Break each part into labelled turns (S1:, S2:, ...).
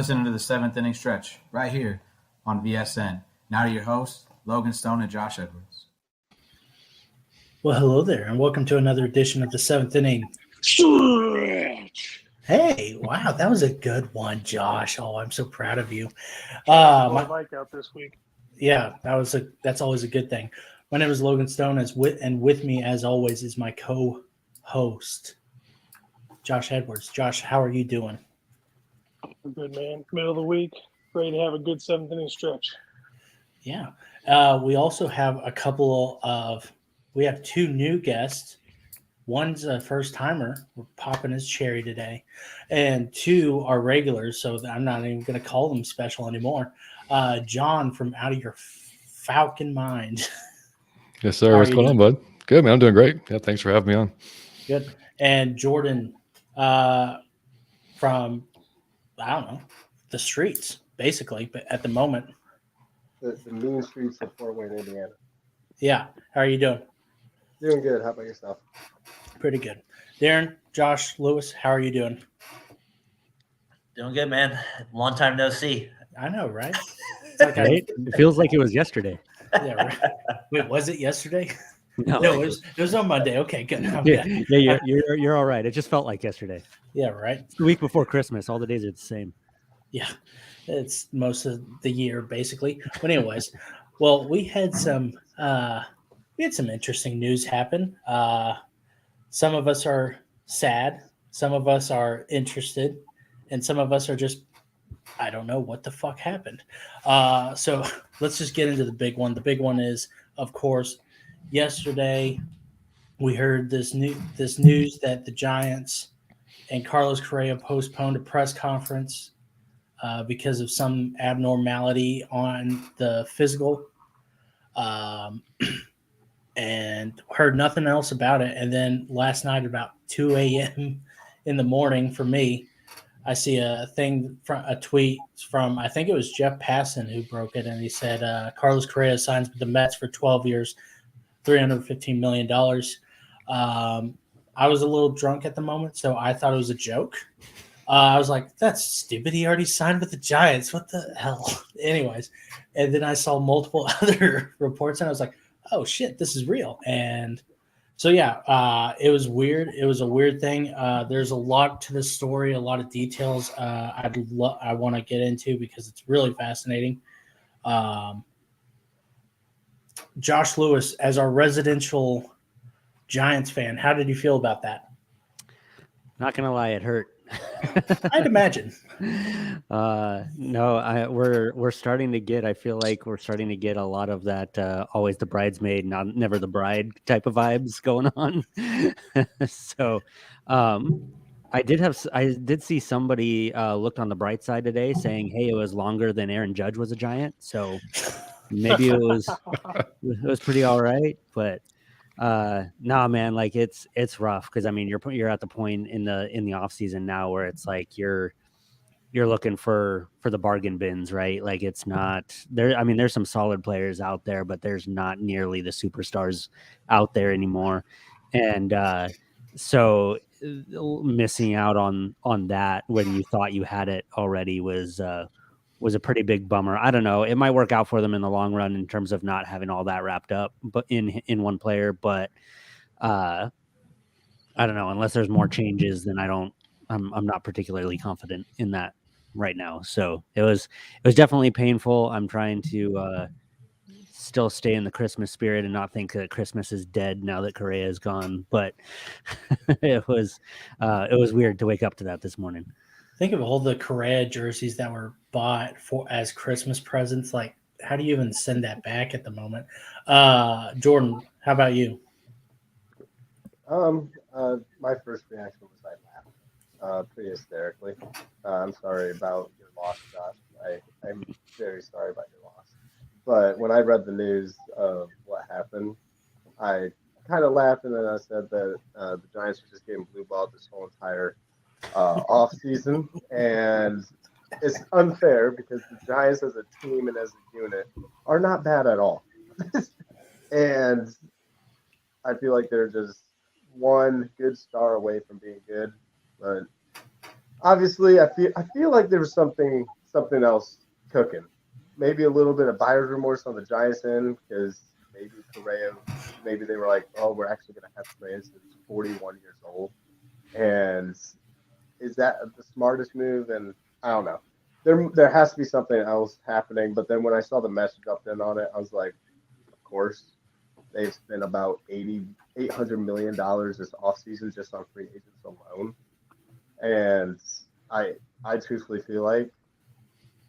S1: listening to the seventh inning stretch right here on VSN. Now to your hosts, Logan Stone and Josh Edwards.
S2: Well, hello there, and welcome to another edition of the seventh inning
S3: Stretch.
S2: Hey, wow, that was a good one, Josh. Oh, I'm so proud of you.
S3: Mike out this week.
S2: Yeah, that's always a good thing. My name is Logan Stone, and with me, as always, is my co-host, Josh Edwards. Josh, how are you doing?
S3: I'm good, man. Middle of the week, ready to have a good seventh inning stretch.
S2: Yeah. We also have we have two new guests. One's a first timer. We're popping his cherry today. And two are regulars, so I'm not even going to call them special anymore. John from Out of Your Falcon Mind.
S4: Yes, sir. What's going on, bud? Good, man. I'm doing great. Yeah, thanks for having me on.
S2: Good. And Jordan from, I don't know, the streets, basically, but at the moment.
S5: The mean streets of Fort Wayne, Indiana.
S2: Yeah. How are you doing?
S5: Doing good. How about yourself?
S2: Pretty good. Darren, Josh, Lewis, how are you doing?
S6: Doing good, man. Long time no see.
S2: I know, right?
S7: It's like right? It feels like it was yesterday.
S2: Yeah, right. Wait, was it yesterday?
S7: No,
S2: it was on Monday. Okay, good.
S7: You're all right. It just felt like yesterday.
S2: Yeah, right.
S7: It's the week before Christmas. All the days are the same.
S2: Yeah, it's most of the year basically. But anyways, well, we had some interesting news happen. Some of us are sad, some of us are interested, and some of us are just, I don't know what the fuck happened. So let's just get into the big one. The big one is, of course, yesterday we heard this news that the Giants and Carlos Correa postponed a press conference because of some abnormality on the physical. And heard nothing else about it. And then last night, about 2 a.m. in the morning for me, I see a tweet from, I think it was Jeff Passan who broke it. And he said, Carlos Correa signs with the Mets for 12 years, $315 million. I was a little drunk at the moment, so I thought it was a joke. I was like, that's stupid. He already signed with the Giants. What the hell? Anyways. And then I saw multiple other reports and I was like, oh shit, this is real. And so, yeah, it was weird. It was a weird thing. There's a lot to the story, a lot of details I want to get into because it's really fascinating. Josh Lewis, as our residential Giants fan, how did you feel about that?
S7: Not going to lie, it hurt.
S2: I'd imagine.
S7: No, we're starting to get. I feel like we're starting to get a lot of that. Always the bridesmaid, never the bride type of vibes going on. So, I did see somebody looked on the bright side today, saying, "Hey, it was longer than Aaron Judge was a Giant." So maybe it was pretty all right, but. Nah, man, like it's rough because I mean you're at the point in the off season now where it's like you're looking for the bargain bins, right? Like it's not there. I mean, there's some solid players out there, but there's not nearly the superstars out there anymore, and so missing out on that when you thought you had it already was a pretty big bummer. I don't know. It might work out for them in the long run in terms of not having all that wrapped up, but in one player. But I don't know. Unless there's more changes, then I'm not particularly confident in that right now. So it was definitely painful. I'm trying to still stay in the Christmas spirit and not think that Christmas is dead now that Correa is gone. But it was weird to wake up to that this morning.
S2: Think of all the Correa jerseys that were bought as Christmas presents. Like, how do you even send that back at the moment? Jordan, how about you?
S5: My first reaction was I laughed pretty hysterically. I'm sorry about your loss, Josh. I'm very sorry about your loss. But when I read the news of what happened, I kind of laughed, and then I said that the Giants were just getting blue balled this whole entire off season, and it's unfair because the Giants as a team and as a unit are not bad at all. And I feel like they're just one good star away from being good, but obviously, I feel like there was something else cooking. Maybe a little bit of buyer's remorse on the Giants end because maybe Correa, maybe they were like, oh, we're actually going to have Correa since he's 41 years old. And is that the smartest move? And I don't know. There has to be something else happening. But then when I saw the Mets jumped in on it, I was like, of course. They've spent about $800 million this offseason just on free agents alone. And I truthfully feel like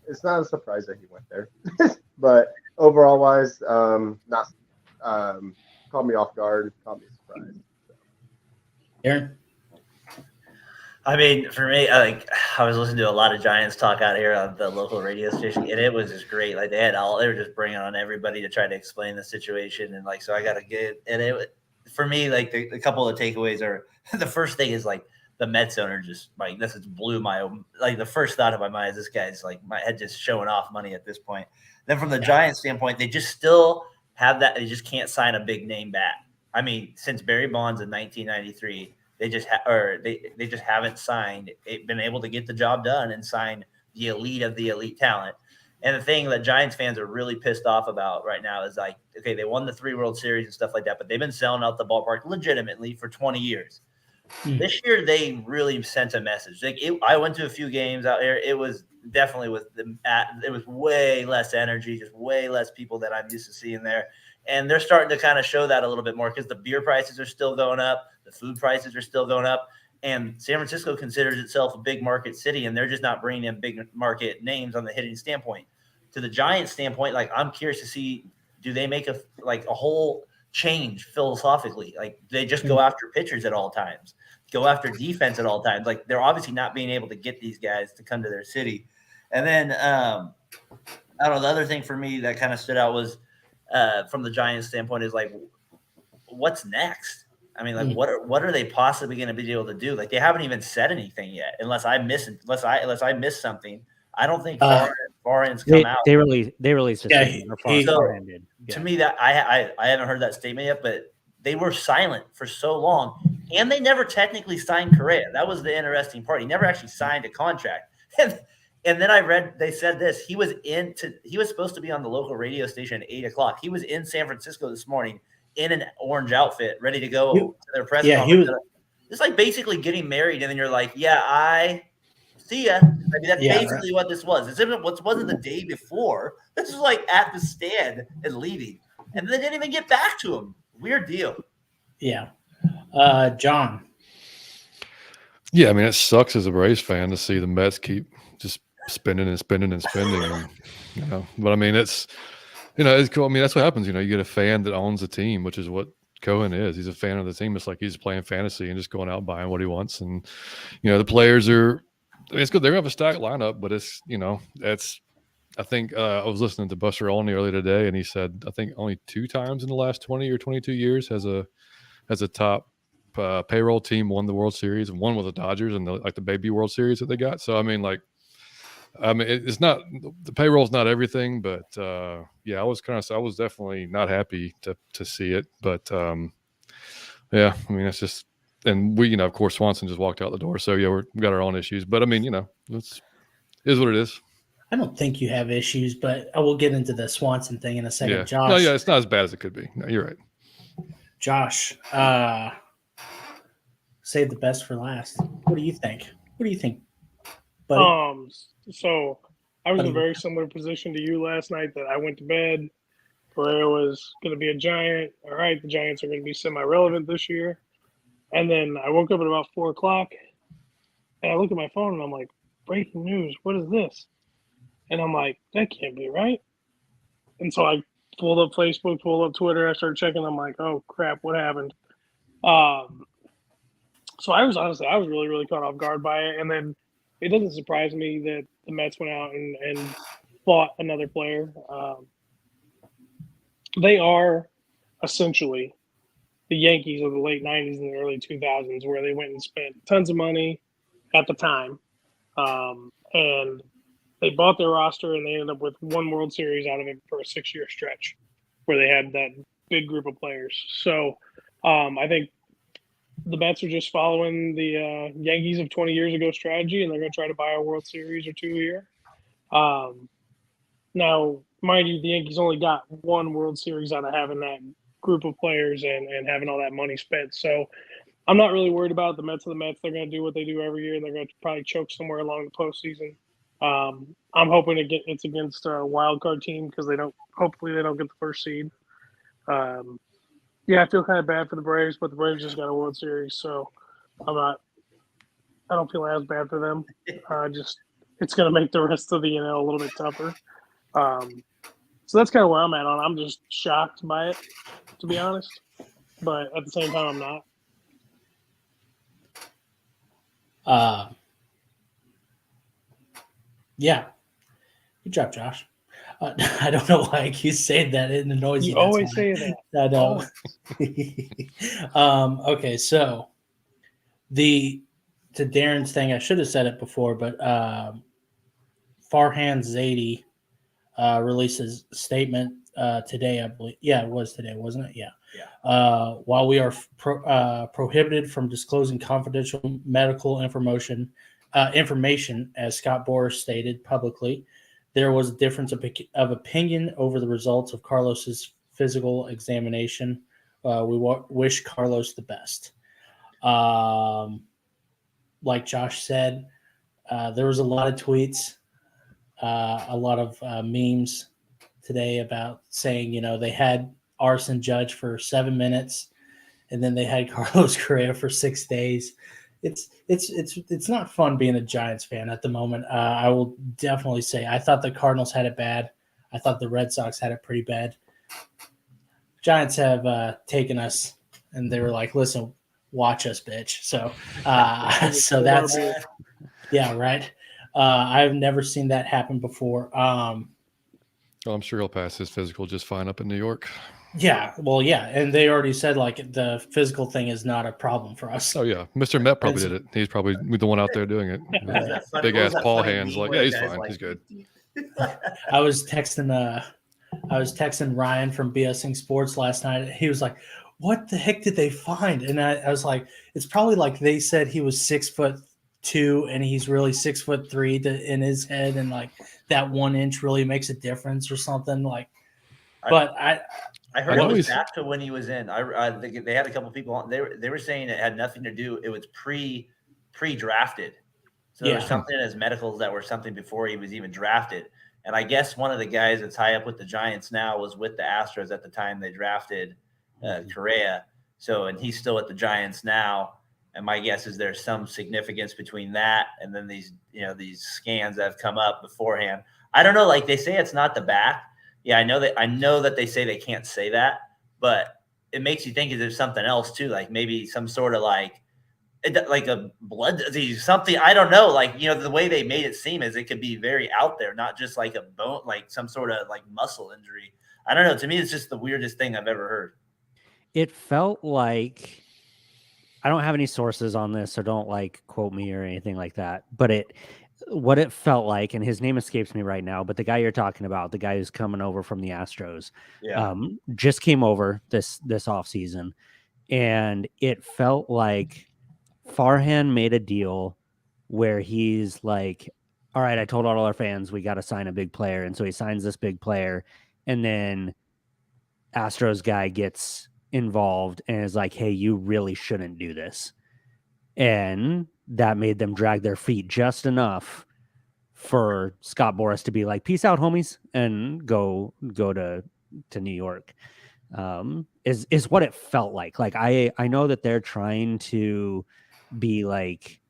S5: it's not a surprise that he went there. But overall wise, not caught me off guard, caught me surprised. So.
S2: Aaron?
S6: I mean, for me, I was listening to a lot of Giants talk out here on the local radio station, and it was just great. Like they were just bringing on everybody to try to explain the situation, and like so I got to get. And it for me, like the couple of takeaways are the first thing is like the Mets owner just like this just blew my like the first thought of my mind is this guy's like my head just showing off money at this point. Then from the Giants standpoint, they just still have that. They just can't sign a big name back. I mean, since Barry Bonds in 1993. They just they just haven't been able to get the job done and sign the elite of the elite talent. And the thing that Giants fans are really pissed off about right now is like, okay, they won the 3 World Series and stuff like that, but they've been selling out the ballpark legitimately for 20 years. This year, they really sent a message. Like I went to a few games out here. It was definitely it was way less energy, just way less people that I'm used to seeing there. And they're starting to kind of show that a little bit more because the beer prices are still going up. The food prices are still going up. And San Francisco considers itself a big market city, and they're just not bringing in big market names on the hitting standpoint. To the Giants standpoint, like I'm curious to see, do they make a whole change philosophically? Like they just go after pitchers at all times, go after defense at all times. Like they're obviously not being able to get these guys to come to their city. And then I don't know, the other thing for me that kind of stood out was from the Giants standpoint is like, what's next? I mean, like, what are they possibly going to be able to do? Like, they haven't even said anything yet, unless I miss something. I don't think Foreign's come out.
S7: They released a statement.
S6: Foreign did. To me, that I haven't heard that statement yet, but they were silent for so long, and they never technically signed Correa. That was the interesting part. He never actually signed a contract. And then I read they said this. He was supposed to be on the local radio station at 8:00. He was in San Francisco this morning in an orange outfit, ready to go to their press conference. It's like basically getting married, and then you're like, "Yeah, I see ya." I mean, that's basically what this was. What wasn't the day before? This is like at the stand and leaving, and they didn't even get back to him. Weird deal.
S2: Yeah, John.
S4: Yeah, I mean, it sucks as a Braves fan to see the Mets keep just spending and spending and spending, and, But I mean, it's cool. I mean, that's what happens. You get a fan that owns the team, which is what Cohen is. He's a fan of the team. It's like he's playing fantasy and just going out and buying what he wants. And the players are. I mean, it's good. They're gonna have a stacked lineup, but it's I think I was listening to Buster Olney earlier today, and he said I think only 2 times in the last 20 or 22 years has a top payroll team won the World Series, and one with the Dodgers and the baby World Series that they got. So I mean, it's not the payroll's not everything, but yeah, I was definitely not happy to see it, but yeah, I mean, it's just, and we, of course, Swanson just walked out the door, so yeah, we got our own issues, but I mean, it is what it is.
S2: I don't think you have issues, but I will get into the Swanson thing in a second.
S4: Yeah.
S2: Josh.
S4: No, yeah, it's not as bad as it could be. No, you're right.
S2: Josh, save the best for last. What do you think? Buddy?
S3: So I was in a very similar position to you last night that I went to bed. Correa was going to be a Giant. All right, the Giants are going to be semi-relevant this year. And then I woke up at about 4:00, and I look at my phone, and I'm like, breaking news, what is this? And I'm like, that can't be right. And so I pulled up Facebook, pulled up Twitter. I started checking. I'm like, oh, crap, what happened? So I was really, really caught off guard by it. And then it doesn't surprise me that the Mets went out and bought another player. They are essentially the Yankees of the late 90s and the early 2000s, where they went and spent tons of money at the time. And they bought their roster, and they ended up with 1 World Series out of it for a 6-year stretch where they had that big group of players. So I think the Mets are just following the Yankees of 20 years ago strategy, and they're going to try to buy a World Series or two a year. Now, mind you, the Yankees only got one World Series out of having that group of players and having all that money spent. So I'm not really worried about the Mets. They're going to do what they do every year, and they're going to probably choke somewhere along the postseason. I'm hoping it's against a wild card team because hopefully they don't get the first seed. Yeah, I feel kind of bad for the Braves, but the Braves just got a World Series, so I don't feel as bad for them. It's going to make the rest of the NL a little bit tougher. So that's kind of where I'm at on. I'm just shocked by it, to be honest, but at the same time, I'm not.
S2: Yeah. Good job, Josh. I don't know why I keep saying that in the noisy.
S3: You always say that.
S2: I know. Okay, so to Darren's thing, I should have said it before, but Farhan Zaidi releases a statement today, I believe. Yeah, it was today, wasn't it? Yeah. While we are prohibited from disclosing confidential medical information, as Scott Boras stated publicly, there was a difference of opinion over the results of Carlos's physical examination. We wish Carlos the best. Like Josh said, there was a lot of tweets, a lot of memes today about saying, they had Arson Judge for 7 minutes, and then they had Carlos Correa for 6 days. It's not fun being a Giants fan at the moment. I will definitely say I thought the Cardinals had it bad. I thought the Red Sox had it pretty bad. Giants have taken us, and they were like, "Listen, watch us, bitch." So that's yeah, right. I've never seen that happen before.
S4: I'm sure he'll pass his physical just fine up in New York.
S2: Yeah, well, yeah, and they already said like the physical thing is not a problem for us.
S4: Oh yeah, Mr. Met probably did it. He's probably the one out there doing it. Big ass paw hands, like yeah, he's fine. He's good.
S2: I was texting Ryan from BSing Sports last night. He was like, "What the heck did they find?" And I was like, "It's probably like they said he was 6'2" and he's really 6'3" in his head, and like that 1 inch really makes a difference or something." Like, but
S6: I heard it was back to when he was in. They had a couple people on. They were saying it had nothing to do. It was pre-drafted. So there was something in his medicals that were something before he was even drafted. And I guess one of the guys that's high up with the Giants now was with the Astros at the time they drafted Correa. So, and he's still at the Giants now. And my guess is there's some significance between that and then these scans that have come up beforehand. I don't know. Like they say, it's not the back. Yeah, I know that they say they can't say that, but it makes you think there's something else too, like maybe some sort of like a blood disease, something. I don't know. Like, the way they made it seem is it could be very out there, not just like a bone, like some sort of like muscle injury. I don't know. To me, it's just the weirdest thing I've ever heard.
S7: It felt like, I don't have any sources on this, so don't like quote me or anything like that, but what it felt like, and his name escapes me right now, but the guy you're talking about, the guy who's coming over from the Astros, just came over this offseason, and it felt like Farhan made a deal where he's like, all right, I told all our fans we got to sign a big player, and so he signs this big player, and then Astros guy gets involved and is like, hey, you really shouldn't do this. And that made them drag their feet just enough for Scott Boras to be like, peace out, homies, and go to New York. Is what it felt like. Like I know that they're trying to be like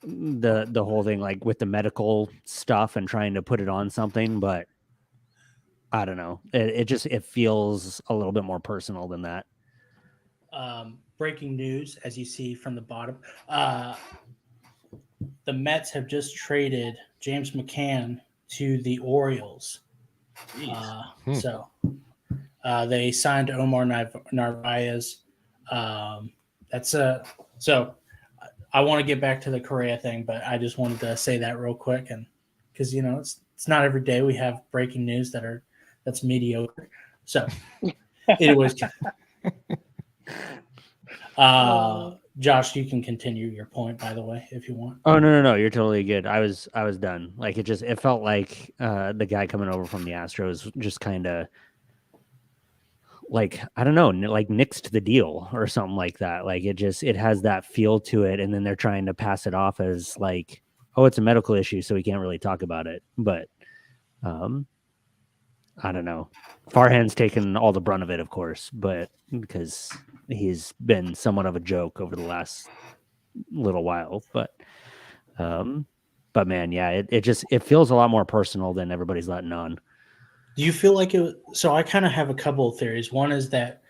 S7: the whole thing, like with the medical stuff and trying to put it on something, but I don't know. It feels a little bit more personal than that.
S2: Breaking news, as you see from the bottom, the Mets have just traded James McCann to the Orioles. So they signed Omar Narvaez. So I want to get back to the Correa thing, but I just wanted to say that real quick, and because it's not every day we have breaking news that's mediocre. So, anyways. Josh, you can continue your point, by the way, if you want.
S7: Oh no, you're totally good. I was done. Like it felt like the guy coming over from the Astros just kind of like, I don't know, like nixed the deal or something like that. Like it has that feel to it, and then they're trying to pass it off as like, oh, it's a medical issue, so we can't really talk about it. But I don't know. Farhan's taken all the brunt of it, of course, but because he's been somewhat of a joke over the last little while. But man, yeah, it feels a lot more personal than everybody's letting on.
S2: Do you feel like it? So I kind of have a couple of theories. One is that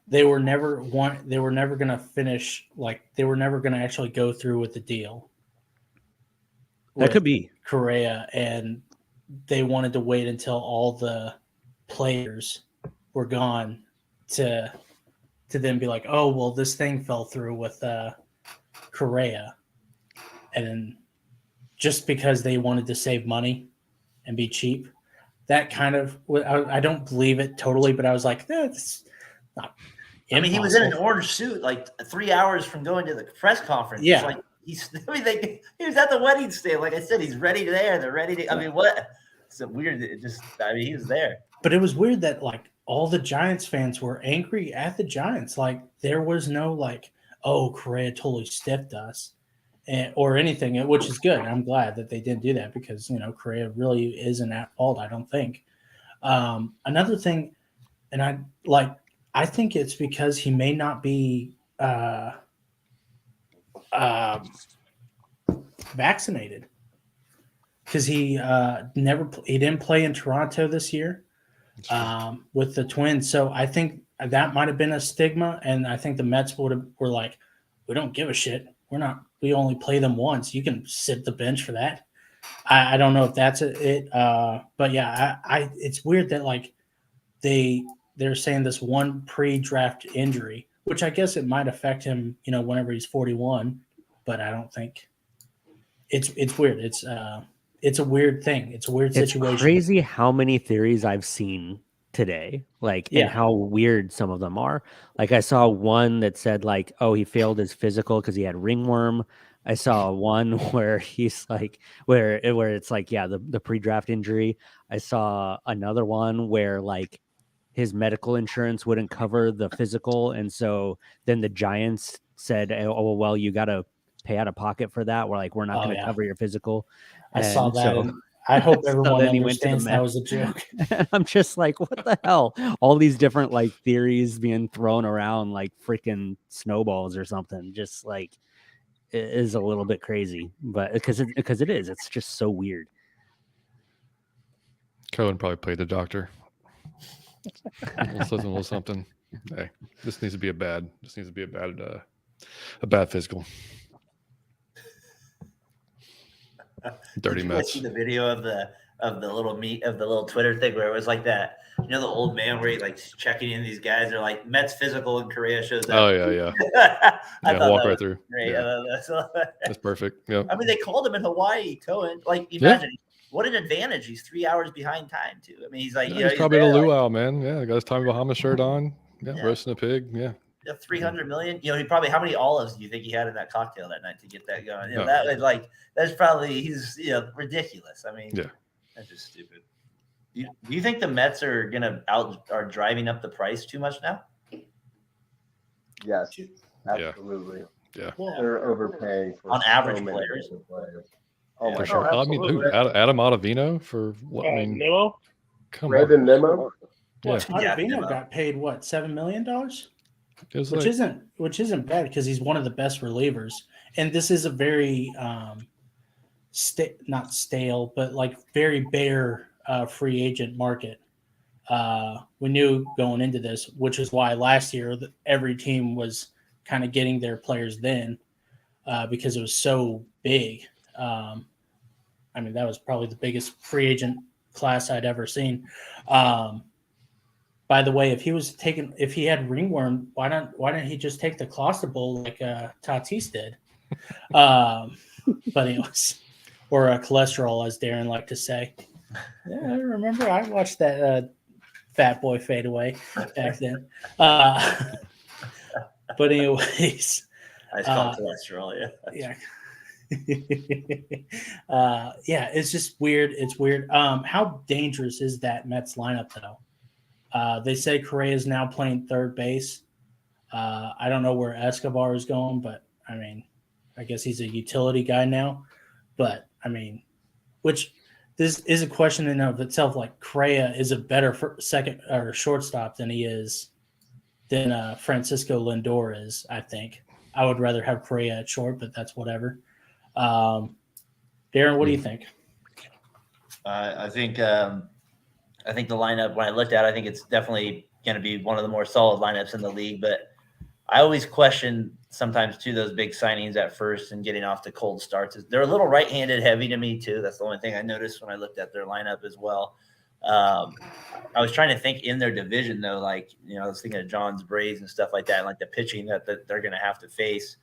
S2: they were never going to finish. Like they were never going to actually go through with the deal.
S7: That could be
S2: Correa, and they wanted to wait until all the players were gone to then be like, oh well, this thing fell through with Correa, and then just because they wanted to save money and be cheap. That kind of, I don't believe it totally, but I was like, that's not impossible.
S6: I mean, he was in an orange suit like 3 hours from going to the press conference.
S2: Yeah.
S6: Like he was at the wedding stand. Like I said, he's ready there. They're ready to, I mean, what? It's weird. He was there.
S2: But it was weird that like all the Giants fans were angry at the Giants. Like there was no like, oh, Correa totally stiffed us. Or anything, which is good. I'm glad that they didn't do that because, Correa really isn't at fault, I don't think. Another thing, and I think it's because he may not be vaccinated because he didn't play in Toronto this year with the Twins. So I think that might have been a stigma, and I think the Mets were like, we don't give a shit. We only play them once. You can sit the bench for that. I don't know if that's it. But yeah, it's weird that like they're saying this one pre-draft injury, which I guess it might affect him, whenever he's 41, but I don't think it's weird. It's a weird thing. It's a weird situation.
S7: It's crazy how many theories I've seen today, and how weird some of them are. Like I saw one that said like, oh, he failed his physical because he had ringworm. I saw one where he's like, where it's like, yeah, the pre-draft injury. I saw another one where like his medical insurance wouldn't cover the physical, and so then the Giants said, oh well, you got to pay out of pocket for that. We're like, we're not going to cover your physical.
S2: I saw that. So, I hope everyone understands that was a joke.
S7: I'm just like, what the hell? All these different like theories being thrown around like freaking snowballs or something. Just like it is a little bit crazy, but because it is, it's just so weird.
S4: Cohen probably played the doctor. A little something. Hey, this needs to be a bad physical. Dirty Mets.
S6: See the video of the little Twitter thing where it was like that. The old man where he like checking in these guys. They're like Mets physical and Correa shows up.
S4: Oh yeah. Walk right through.
S6: Great.
S4: Yeah. That's perfect. Yeah.
S6: I mean, they called him in Hawaii, Cohen. Like, imagine what an advantage. He's 3 hours behind time too. I mean, he's like,
S4: he's probably at a luau, man. Yeah, got his Tommy Bahama shirt on. Yeah, roasting a pig. Yeah.
S6: 300 million. He probably, how many olives do you think he had in that cocktail that night to get that going? That was like, that's probably, he's ridiculous. I mean, that's just stupid. Do you think the Mets are driving up the price too much now?
S5: Yes, absolutely.
S4: Yeah.
S5: They're overpaying for
S6: on average players.
S5: Oh my
S4: sure.
S5: God.
S4: I mean, who? Adam Ottavino for what? I mean,
S3: Nemo?
S4: Come
S5: Brandon
S4: on.
S5: Nemo?
S2: Ottavino got paid what, $7 million? Which isn't bad because he's one of the best relievers, and this is a very not stale, but like very bare free agent market. We knew going into this, which is why last year every team was kind of getting their players then because it was so big. I mean, that was probably the biggest free agent class I'd ever seen. By the way, if he had ringworm, why don't he just take the Clostebol like Tatis did? But anyways, or cholesterol, as Darren liked to say. Yeah, I remember I watched that Fat Boy Fade Away back then. But anyways,
S6: I just call it cholesterol.
S2: yeah. Yeah, it's just weird. It's weird. How dangerous is that Mets lineup though? They say Correa is now playing third base. I don't know where Escobar is going, but I mean, I guess he's a utility guy now. But I mean, which this is a question in and of itself. Like Correa is a better second or shortstop than Francisco Lindor is. I think I would rather have Correa at short, but that's whatever. Darren, what do you think?
S6: I think the lineup, when I looked at it, I think it's definitely going to be one of the more solid lineups in the league. But I always question sometimes too those big signings at first and getting off to cold starts. They're a little right-handed heavy to me too. That's the only thing I noticed when I looked at their lineup as well. I was trying to think in their division though, like, I was thinking of John's Braves and stuff like that, and like the pitching that they're going to have to face.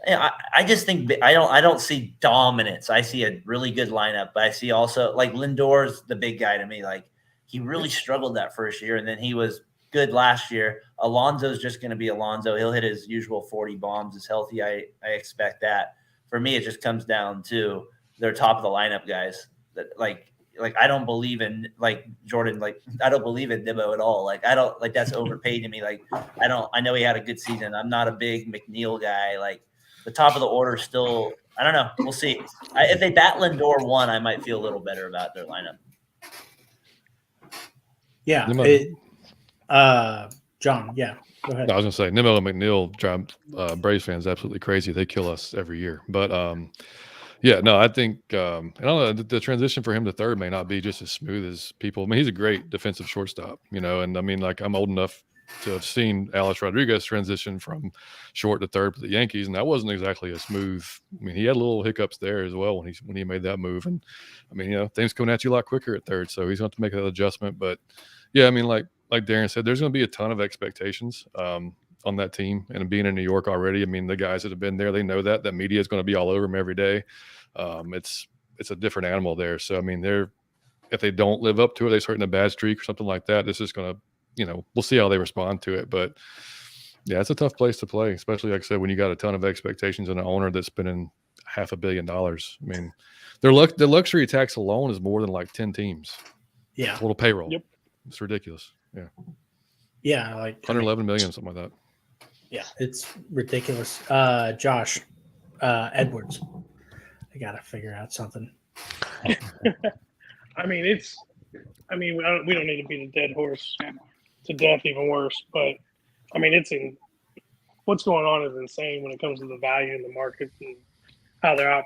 S6: I just think I don't see dominance. I see a really good lineup, but I see also like Lindor's the big guy to me. Like he really struggled that first year, and then he was good last year. Alonso's just going to be Alonso. He'll hit his usual 40 bombs. He's healthy. I expect that. For me, it just comes down to their top of the lineup guys. That like I don't believe in like Jordan. Like I don't believe in Nimmo at all. Like I don't like that's overpaid to me. Like I know he had a good season. I'm not a big McNeil guy. Like the top of the order still. I don't know. We'll see. If they bat Lindor 1, I might feel a little better about their lineup.
S2: Yeah. John, yeah. Go ahead.
S4: I was going to say, Nimmo and McNeil drive Braves fans absolutely crazy. They kill us every year. But, yeah, no, I think I don't know, the transition for him to third may not be just as smooth as people. I mean, he's a great defensive shortstop, and I mean, like I'm old enough to have seen Alex Rodriguez transition from short to third for the Yankees, and that wasn't exactly a smooth. I mean, he had little hiccups there as well when he made that move, and I mean, things coming at you a lot quicker at third, so he's going to have to make that adjustment. But yeah, I mean, like Darren said, there's going to be a ton of expectations on that team, and being in New York already, I mean, the guys that have been there, they know that media is going to be all over them every day. It's a different animal there, so I mean, if they don't live up to it, they start in a bad streak or something like that. This is going to we'll see how they respond to it. But yeah, it's a tough place to play, especially like I said, when you got a ton of expectations and an owner that's spending $500 million. I mean, the luxury tax alone is more than like 10 teams.
S2: Yeah.
S4: Total payroll.
S3: Yep.
S4: It's ridiculous. Yeah.
S2: Yeah. Like
S4: 111 million, something like that.
S2: Yeah. It's ridiculous. Josh, Edwards, I got to figure out something.
S3: I mean, we don't need to beat a dead horse to death, even worse. But I mean, what's going on is insane when it comes to the value in the market and how they're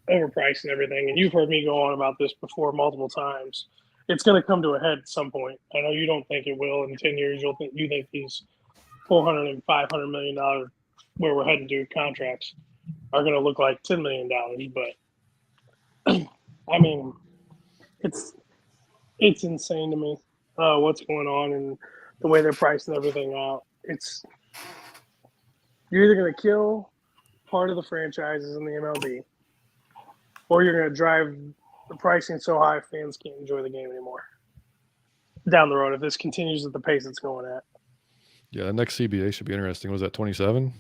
S3: overpriced and everything. And you've heard me go on about this before multiple times. It's going to come to a head at some point. I know you don't think it will. In 10 years, you think these $400 and $500 million where we're heading to contracts are going to look like $10 million. But I mean, it's insane to me what's going on and the way they're pricing everything out. You're either going to kill part of the franchises in the MLB, or you're going to drive the pricing so high fans can't enjoy the game anymore down the road if this continues at the pace it's going at.
S4: Yeah, the next CBA should be interesting. Was that 27?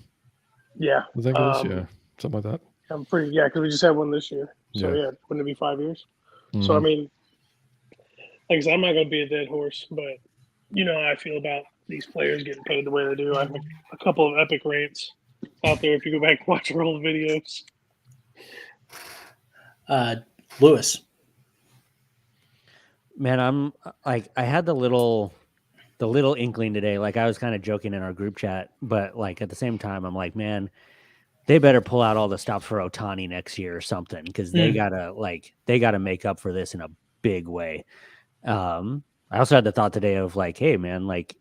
S3: Yeah,
S4: I think it was. Yeah, something like that.
S3: I'm because we just had one this year. So yeah, wouldn't it be 5 years?
S4: Mm-hmm.
S3: So I mean, like I said, I'm not going to be a dead horse, but you know how I feel about these players getting paid the way they do. I have a couple of epic rants out there if you go back and watch our old videos.
S2: Lewis.
S7: Man, I'm like, I had the little inkling today. Like I was kind of joking in our group chat, but like at the same time, I'm like, man, they better pull out all the stops for Ohtani next year or something, because they gotta make up for this in a big way. I also had the thought today of like, hey man, like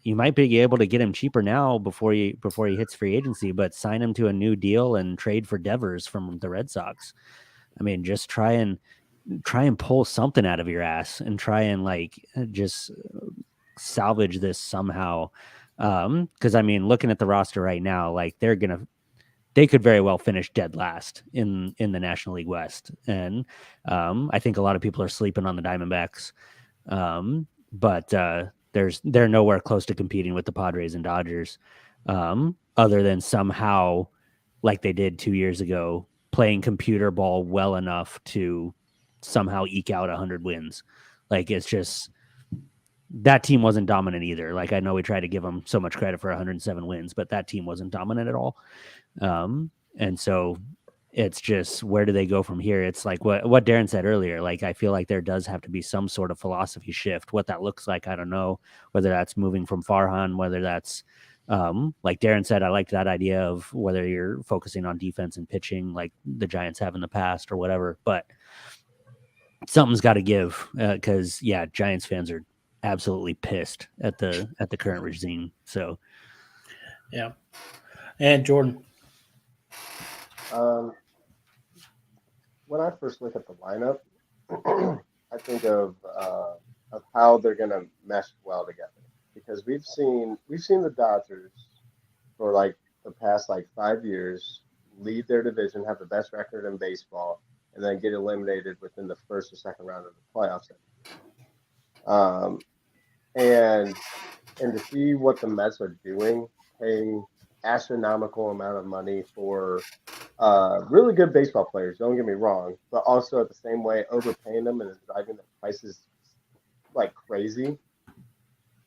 S7: you might be able to get him cheaper now before he hits free agency, but sign him to a new deal and trade for Devers from the Red Sox. I mean, just try and pull something out of your ass and try and like just salvage this somehow. Because I mean, looking at the roster right now, like they could very well finish dead last in the National League West, and I think a lot of people are sleeping on the Diamondbacks, but they're nowhere close to competing with the Padres and Dodgers. other than somehow, like they did 2 years ago, playing computer ball well enough to somehow eke out 100 wins. Like, it's just that team wasn't dominant either. Like, I know we try to give them so much credit for 107 wins, but that team wasn't dominant at all. And so it's just, where do they go from here? It's like what Darren said earlier. Like, I feel like there does have to be some sort of philosophy shift. What that looks like, I don't know. Whether that's moving from Farhan, whether that's like Darren said, I liked that idea of whether you're focusing on defense and pitching like the Giants have in the past or whatever. But something's got to give, because Giants fans are absolutely pissed at the current regime. So
S2: Yeah. And Jordan.
S5: When I first look at the lineup, I think of how they're going to mesh well together, because we've seen the Dodgers for like the past like 5 years lead their division, have the best record in baseball, and then get eliminated within the first or second round of the playoffs. And to see what the Mets are doing, paying astronomical amount of money for really good baseball players, don't get me wrong, but also at the same way overpaying them and driving the prices like crazy,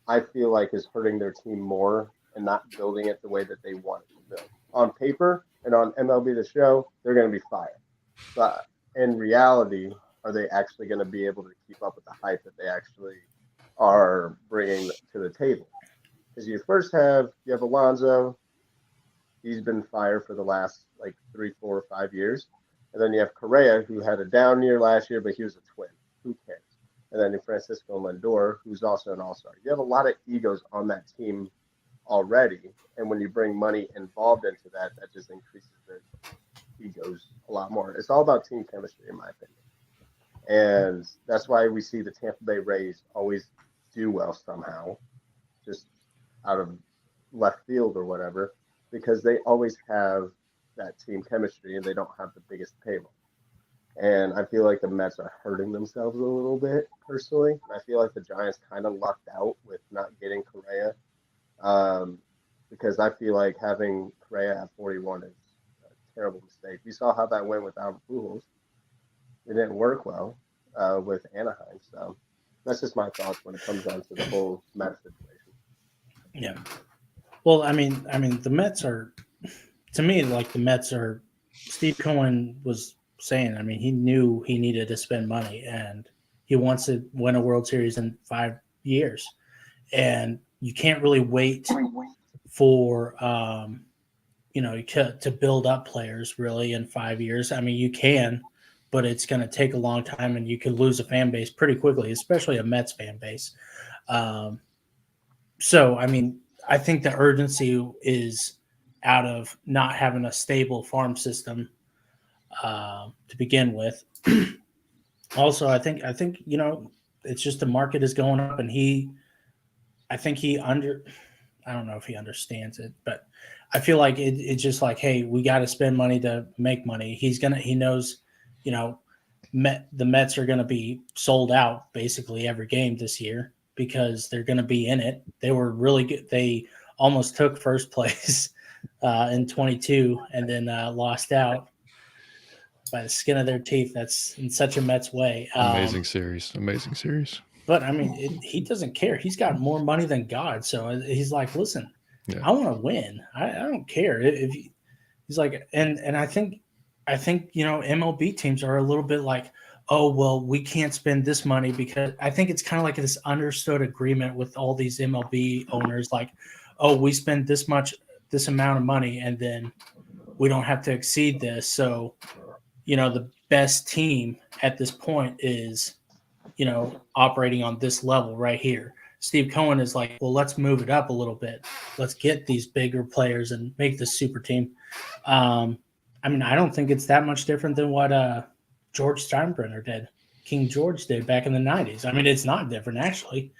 S5: I feel like is hurting their team more and not building it the way that they want it to build. On paper and on MLB The Show, they're going to be fire. But in reality, are they actually going to be able to keep up with the hype that they actually are bringing to the table? Because you have Alonso. He's been fire for the last like 3, 4, or 5 years. And then you have Correa, who had a down year last year, but he was a twin. Who cares? And then Francisco Lindor, who's also an all-star. You have a lot of egos on that team already. And when you bring money involved into that, that just increases their egos a lot more. It's all about team chemistry, in my opinion. And that's why we see the Tampa Bay Rays always do well somehow, just out of left field or whatever, because they always have that team chemistry and they don't have the biggest payroll. And I feel like the Mets are hurting themselves a little bit, personally. I feel like the Giants kind of lucked out with not getting Correa, because I feel like having Correa at 41 is a terrible mistake. We saw how that went with Albert Pujols. It didn't work well with Anaheim. So that's just my thoughts when it comes down to the whole Mets situation.
S2: Yeah. Well, I mean, the Mets are, to me, like the Mets are. Steve Cohen was saying, I mean, he knew he needed to spend money, and he wants to win a World Series in 5 years, and you can't really wait for to build up players really in 5 years. I mean, you can, but it's going to take a long time, and you could lose a fan base pretty quickly, especially a Mets fan base. So, I mean, I think the urgency is out of not having a stable farm system to begin with. Also, I think it's just the market is going up, and I don't know if he understands it, but I feel like it's just like, hey, we got to spend money to make money. He knows, the Mets are going to be sold out basically every game this year because they're going to be in it. They were really good. They almost took first place in 22 and then lost out by the skin of their teeth. That's in such a Mets way.
S4: Amazing series.
S2: But I mean, he doesn't care. He's got more money than God. So he's like, listen, I want to win. I don't care he's like, and I think MLB teams are a little bit like, oh, well, we can't spend this money, because I think it's kind of like this understood agreement with all these MLB owners, like, oh, we spend this amount of money, and then we don't have to exceed this. So, the best team at this point is, operating on this level right here. Steve Cohen is like, well, let's move it up a little bit. Let's get these bigger players and make this super team. I mean, I don't think it's that much different than what George Steinbrenner did. King George did back in the 90s. I mean, it's not different, actually.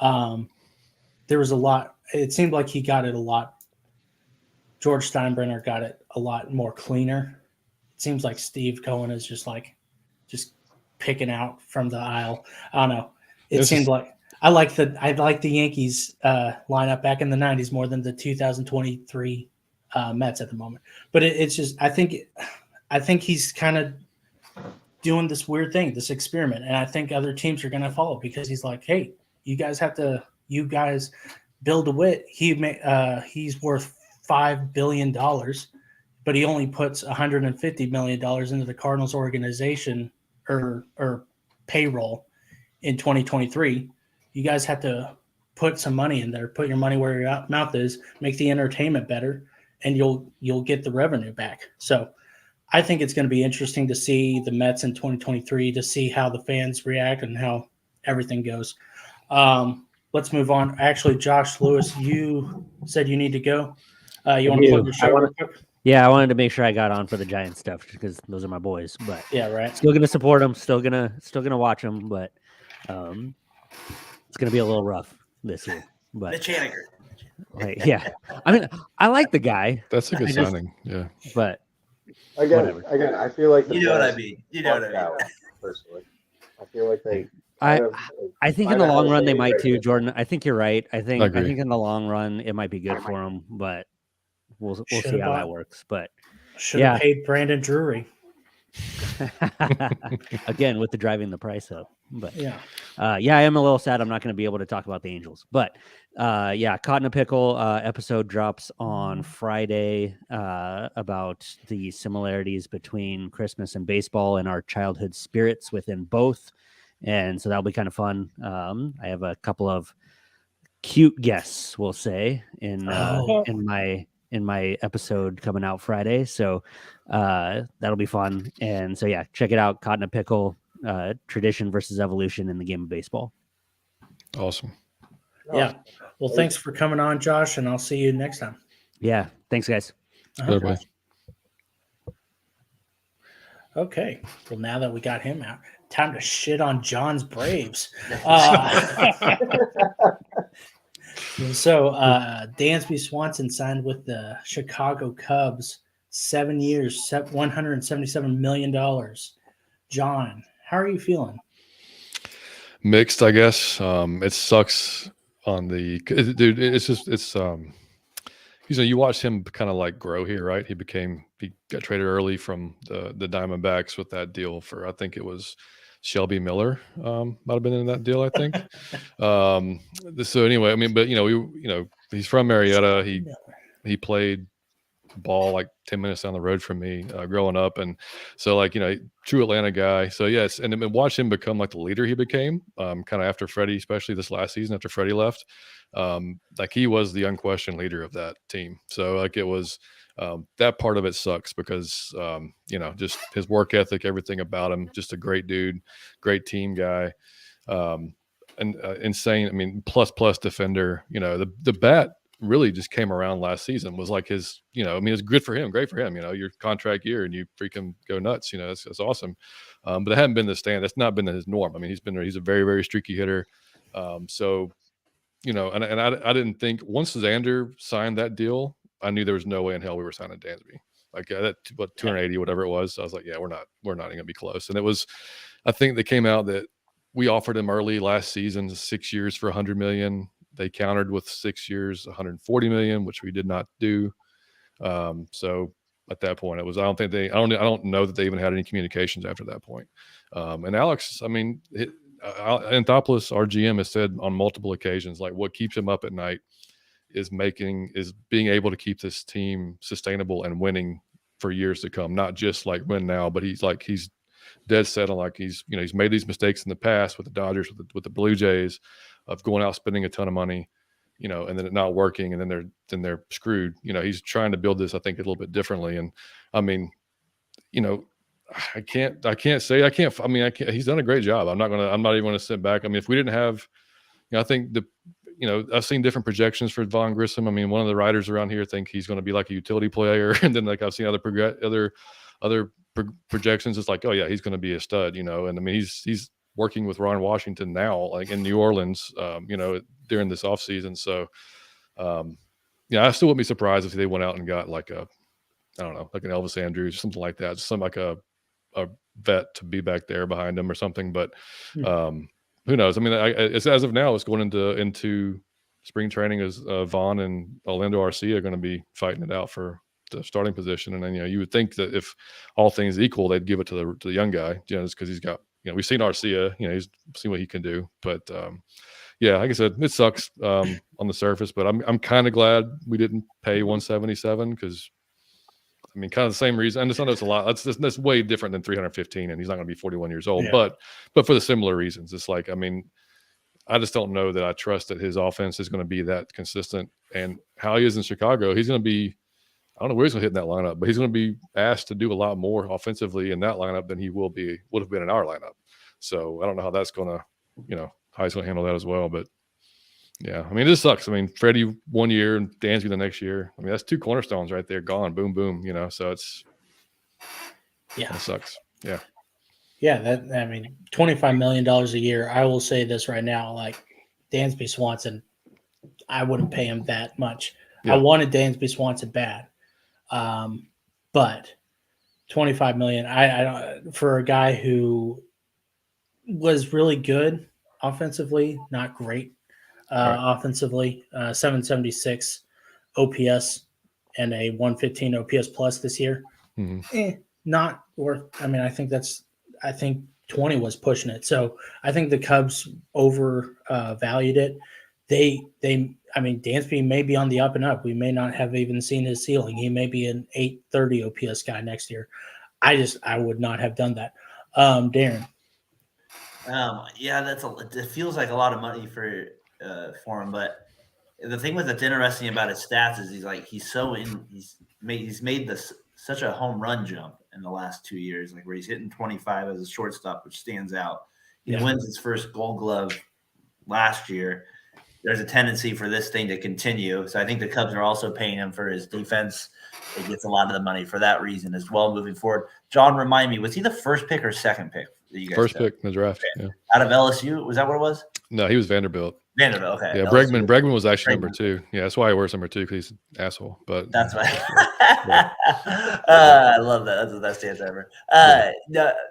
S2: There was a lot. It seemed like he got it a lot. George Steinbrenner got it a lot more cleaner. It seems like Steve Cohen is just picking out from the aisle. I don't know. It seemed like I like the Yankees lineup back in the 90s more than the 2023 Mets at the moment. But it's just I think he's kind of doing this weird thing, this experiment, and I think other teams are going to follow because he's like, hey, you guys build DeWitt. He's worth $5 billion, but he only puts $150 million into the Cardinals organization or payroll in 2023. You guys have to put some money in there, put your money where your mouth is, make the entertainment better, and you'll get the revenue back. So I think it's going to be interesting to see the Mets in 2023 to see how the fans react and how everything goes. Let's move on. Actually, Josh Lewis, you said you need to go. You want to plug your show real quick?
S7: Yeah, I wanted to make sure I got on for the Giants stuff because those are my boys. But
S2: yeah, right.
S7: Still gonna support them. Still gonna watch them. But it's gonna be a little rough this year. But
S6: Mitch Haniger.
S7: yeah, I mean, I like the guy.
S4: That's a good signing. Yeah,
S7: but
S5: again, I feel like
S6: you know what I mean. You know what I mean.
S5: Out, personally, I feel like they.
S7: I think in the long run they might too, Jordan. I think you're right. I think in the long run it might be good for them, but we'll see how that works. But
S2: should have paid Brandon Drury
S7: again with the driving the price up. But I am a little sad I'm not going to be able to talk about the Angels. But Caught in a Pickle episode drops on Friday about the similarities between Christmas and baseball and our childhood spirits within both. And so that'll be kind of fun. I have a couple of cute guests, we'll say, in my episode coming out Friday. So that'll be fun. And so check it out. Caught in a Pickle, tradition versus evolution in the game of baseball.
S4: Awesome.
S2: Yeah. Well, thanks for coming on, Josh, and I'll see you next time.
S7: Yeah. Thanks, guys.
S4: Everybody.
S2: Okay. Well, now that we got him out, time to shit on John's Braves. So Dansby Swanson signed with the Chicago Cubs, 7 years, $177 million. John, how are you feeling?
S4: Mixed, I guess. It sucks on the dude. It's you watched him kind of like grow here, right? He got traded early from the Diamondbacks with that deal for, I think it was Shelby Miller, might have been in that deal, I think. So anyway, I mean, but he's from Marietta. He played ball like 10 minutes down the road from me growing up, and so true Atlanta guy. So yes, and then watch him become like the leader he became kind of after Freddie, especially this last season after Freddie left. He was the unquestioned leader of that team. So it was that part of it sucks because just his work ethic, everything about him, just a great dude, great team guy, and insane. I mean, plus defender. The bat really just came around last season. Was like his, it was good for him, great for him. Your contract year and you freaking go nuts. That's awesome. But it hadn't been the stand. That's not been his norm. I mean, he's a very, very streaky hitter. So, and I didn't think once Xander signed that deal, I knew there was no way in hell we were signing Dansby. That 280, whatever it was. So I was like, yeah, we're not even gonna be close. And it was, I think they came out that we offered him early last season 6 years for $100 million. They countered with 6 years, $140 million, which we did not do. So at that point, it was. I don't know that they even had any communications after that point. And Alex, I mean, Anthopoulos, our GM, has said on multiple occasions, like what keeps him up at night is being able to keep this team sustainable and winning for years to come. Not just like win now, but he's dead set on he's made these mistakes in the past with the Dodgers, with the Blue Jays, of going out spending a ton of money, and then it not working, and then they're screwed. He's trying to build this, I think, a little bit differently. And I mean, I can't. He's done a great job. I'm not even gonna sit back. I mean, if we didn't have, I think I've seen different projections for Vaughn Grissom. I mean, one of the writers around here think he's going to be like a utility player, and then I've seen other projections. It's like, oh yeah, he's going to be a stud, And I mean, he's working with Ron Washington now, like in New Orleans, during this offseason. So, I still wouldn't be surprised if they went out and got like an Elvis Andrews or something like that, like a vet to be back there behind him or something. But who knows? I mean, it's, as of now, it's going into spring training as Vaughn and Orlando Arcia are going to be fighting it out for the starting position. And then, you would think that if all things equal, they'd give it to the young guy, just because he's got, we've seen Arcia, he's seen what he can do. But yeah, like I said, it sucks on the surface, but I'm kind of glad we didn't pay 177 because, I mean, kind of the same reason. I understand it's a lot. That's way different than 315, and he's not going to be 41 years old.
S2: Yeah.
S4: But for the similar reasons, it's like, I mean, I just don't know that I trust that his offense is going to be that consistent. And how he is in Chicago, he's going to be, I don't know where he's going to hit in that lineup, but he's going to be asked to do a lot more offensively in that lineup than he would have been in our lineup. So I don't know how that's going to, how he's going to handle that as well. But yeah, I mean, this sucks. I mean, Freddie 1 year and Dansby the next year. I mean, that's two cornerstones right there, gone, boom, boom. So it sucks. Yeah.
S2: Yeah, $25 million a year. I will say this right now, like Dansby Swanson, I wouldn't pay him that much. Yeah. I wanted Dansby Swanson bad, but $25 million. I don't, for a guy who was really good offensively, not great offensively. 776 OPS and a 115 OPS plus this year. Mm-hmm. Not worth. I mean, I think 20 was pushing it. So I think the Cubs valued it. I mean, Dansby may be on the up and up. We may not have even seen his ceiling. He may be an 830 OPS guy next year. I would not have done that. Darren.
S6: Yeah, it feels like a lot of money for him. But the thing that's interesting about his stats is he's made such a home run jump in the last 2 years, like where he's hitting 25 as a shortstop, which stands out. He wins his first Gold Glove last year. There's a tendency for this thing to continue. So I think the Cubs are also paying him for his defense. He gets a lot of the money for that reason as well moving forward. John, remind me, was he the first pick or second pick that you guys
S4: First pick in the draft.
S6: Okay. Yeah. Out of LSU? Was that what it was?
S4: No, he was Vanderbilt.
S6: Vanderbilt, okay.
S4: Yeah, Bregman was actually number 2. Yeah, that's why he wears number 2, because he's an asshole. But
S6: that's right. I love that. That's the best answer ever.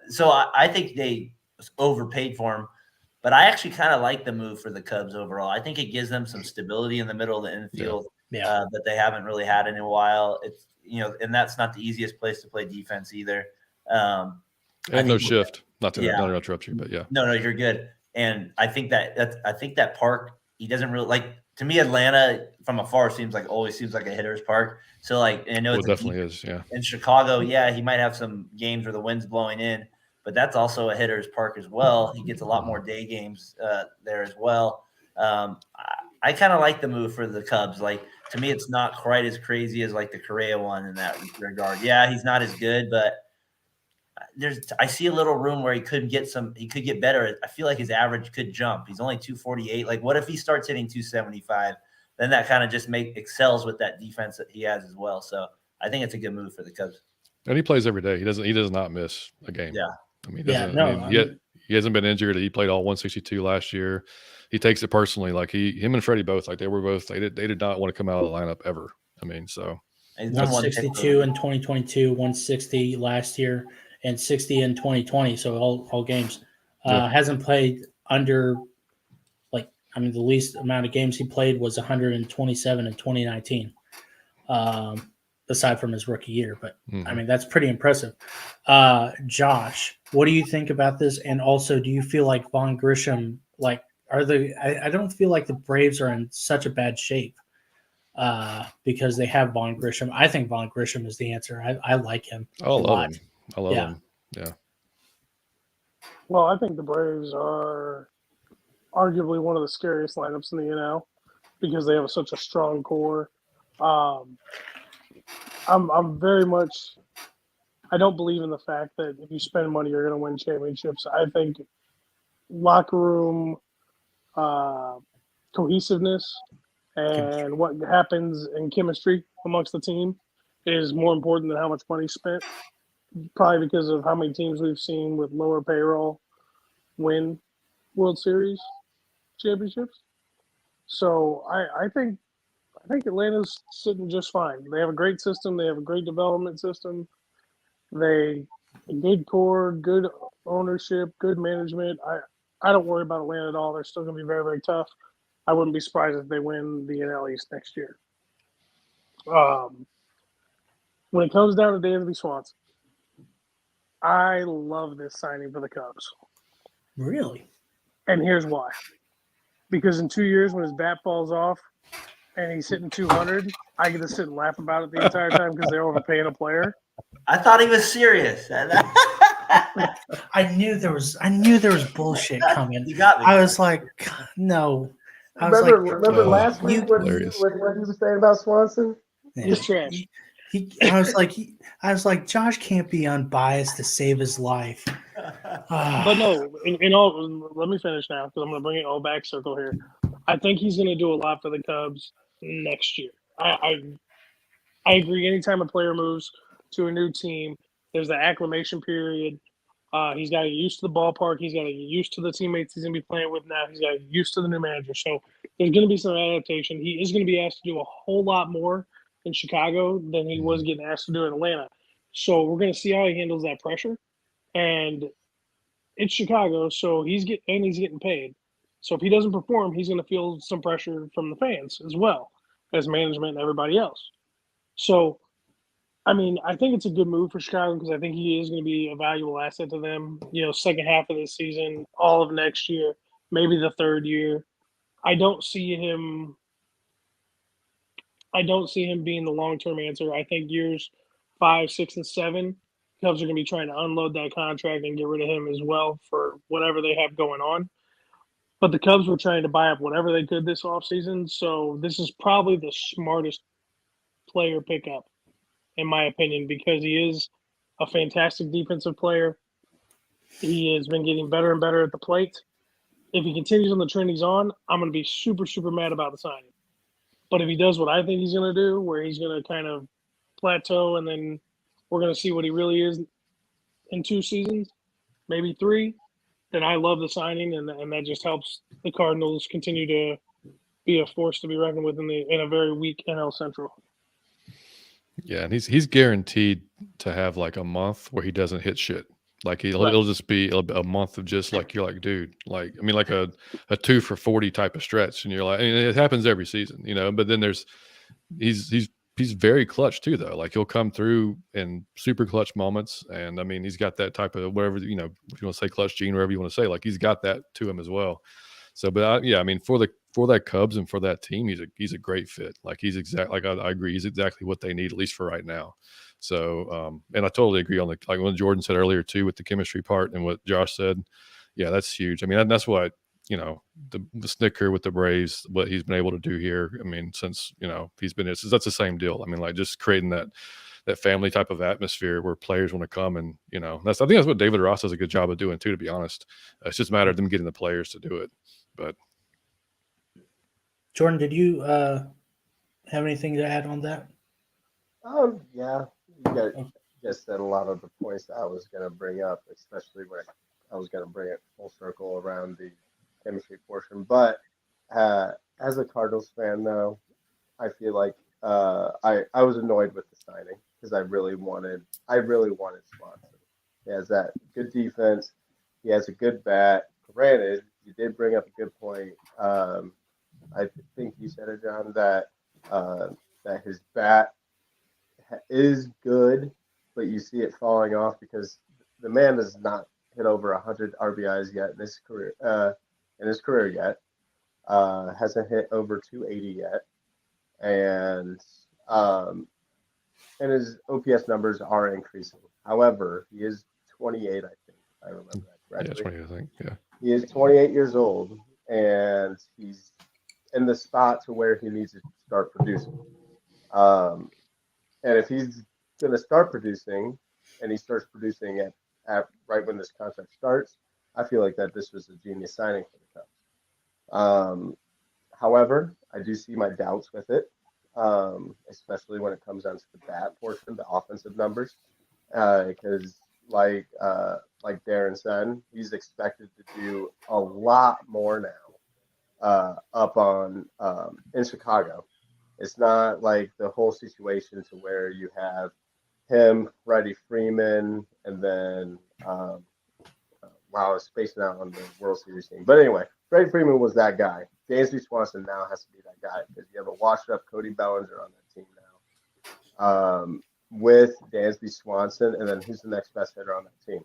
S6: So I think they overpaid for him, but I actually kind of like the move for the Cubs overall. I think it gives them some stability in the middle of the infield that they haven't really had in a while. It's and that's not the easiest place to play defense either.
S4: And no shift. Not to interrupt you, but yeah.
S6: No, you're good. And I think that park, he doesn't really like. To me, Atlanta from afar always seems like a hitter's park. So I know it
S4: definitely is. Yeah.
S6: In Chicago, he might have some games where the wind's blowing in, but that's also a hitter's park as well. He gets a lot more day games there as well. I kind of like the move for the Cubs. Like, to me, it's not quite as crazy as like the Correa one in that regard. Yeah, he's not as good, but I see a little room where he could get better. I feel like his average could jump. He's only 248. Like, what if he starts hitting 275? Then that kind of just excels with that defense that he has as well. So I think it's a good move for the Cubs.
S4: And he plays every day. He does not miss a game.
S6: Yeah.
S4: I mean, he hasn't been injured. He played all 162 last year. He takes it personally. Like him and Freddie both, like they did not want to come out of the lineup ever. I mean, so
S2: 162 in 2022, 160 last year, and 60 in 2020. So all games. Hasn't played under the least amount of games he played was 127 in 2019. Aside from his rookie year, but I mean, that's pretty impressive. Josh, what do you think about this? And also, do you feel like Vaughn Grisham, I don't feel like the Braves are in such a bad shape because they have Vaughn Grisham. I think Vaughn Grisham is the answer. I like him.
S4: I love him. Yeah.
S3: Well, I think the Braves are arguably one of the scariest lineups in the NL because they have such a strong core. I'm very much – I don't believe in the fact that if you spend money, you're going to win championships. I think locker room cohesiveness and what happens in chemistry amongst the team is more important than how much money spent, probably because of how many teams we've seen with lower payroll win World Series championships. So I think Atlanta's sitting just fine. They have a great system. They have a great development system. A good core, good ownership, good management. I don't worry about Atlanta at all. They're still going to be very, very tough. I wouldn't be surprised if they win the NL East next year. When it comes down to Dansby Swanson, I love this signing for the Cubs.
S2: Really?
S3: And here's why. Because in 2 years, when his bat falls off and he's hitting 200, I get to sit and laugh about it the entire time because they're overpaying a player.
S6: I thought he was serious.
S2: I knew there was bullshit coming.
S6: You got me.
S2: I was like, no. I was
S5: Remember
S2: like,
S5: last week
S2: you-
S5: what he was saying about Swanson?
S3: He's trash.
S2: I was like, Josh can't be unbiased to save his life.
S3: But no, in all, let me finish now because I'm going to bring it all back circle here. I think he's going to do a lot for the Cubs next year. I agree. Anytime a player moves to a new team, there's the acclimation period. He's got to get used to the ballpark. He's got to get used to the teammates he's going to be playing with now. He's got to get used to the new manager. So there's going to be some adaptation. He is going to be asked to do a whole lot more in Chicago than he was getting asked to do in Atlanta. So we're going to see how he handles that pressure. And it's Chicago, so he's getting paid. So if he doesn't perform, he's going to feel some pressure from the fans as well as management and everybody else. So, I mean, I think it's a good move for Chicago because I think he is going to be a valuable asset to them. Second half of this season, all of next year, maybe the third year. I don't see him being the long-term answer. I think years 5, 6, and 7, Cubs are going to be trying to unload that contract and get rid of him as well for whatever they have going on. But the Cubs were trying to buy up whatever they could this offseason, so this is probably the smartest player pickup, in my opinion, because he is a fantastic defensive player. He has been getting better and better at the plate. If he continues on the trend he's on, I'm going to be super, super mad about the signing. But if he does what I think he's going to do, where he's going to kind of plateau and then we're going to see what he really is in 2 seasons, maybe 3, then I love the signing, and that just helps the Cardinals continue to be a force to be reckoned with in a very weak NL Central.
S4: Yeah, and he's guaranteed to have like a month where he doesn't hit shit. Like it'll just be a month of just like you're like, dude, like I mean, like a 2 for 40 type of stretch, and you're like, I mean, it happens every season, But then he's very clutch too, though. Like he'll come through in super clutch moments, and I mean, he's got that type of whatever if you want to say clutch gene, whatever you want to say, like he's got that to him as well. So, but I mean, for that Cubs and for that team, he's a great fit. Like he's exactly like I agree, he's exactly what they need, at least for right now. So, and I totally agree on like what Jordan said earlier too, with the chemistry part and what Josh said. Yeah, that's huge. I mean, that's what the Snicker with the Braves, what he's been able to do here. I mean, since he's been, that's the same deal. I mean, like just creating that family type of atmosphere where players want to come, and I think that's what David Ross does a good job of doing too. To be honest, it's just a matter of them getting the players to do it. But
S2: Jordan, did you have anything to add on that?
S5: Yeah, you guys said a lot of the points that I was going to bring up, especially when I was going to bring it full circle around the chemistry portion. But as a Cardinals fan, though, I feel like I was annoyed with the signing because I really wanted Swanson. He has that good defense. He has a good bat. Granted, you did bring up a good point. I think you said it, John, that his bat is good, but you see it falling off because the man has not hit over 100 RBIs yet in his career yet. Hasn't hit over 280 yet, and his OPS numbers are increasing. However, he is 28, I think. I remember that correctly.
S4: Yeah, 28, I think. Yeah.
S5: He is 28 years old, and he's in the spot to where he needs to start producing. And if he's going to start producing, and he starts producing at right when this contract starts, I feel like that this was a genius signing for the Cubs. However, I do see my doubts with it, especially when it comes down to the bat portion, the offensive numbers, because like Darren said, he's expected to do a lot more now up on in Chicago. It's not like the whole situation to where you have him, Freddie Freeman, and then I was spacing out on the World Series team. But anyway, Freddie Freeman was that guy. Dansby Swanson now has to be that guy because you have a washed-up Cody Bellinger on that team now, with Dansby Swanson, and then who's the next best hitter on that team?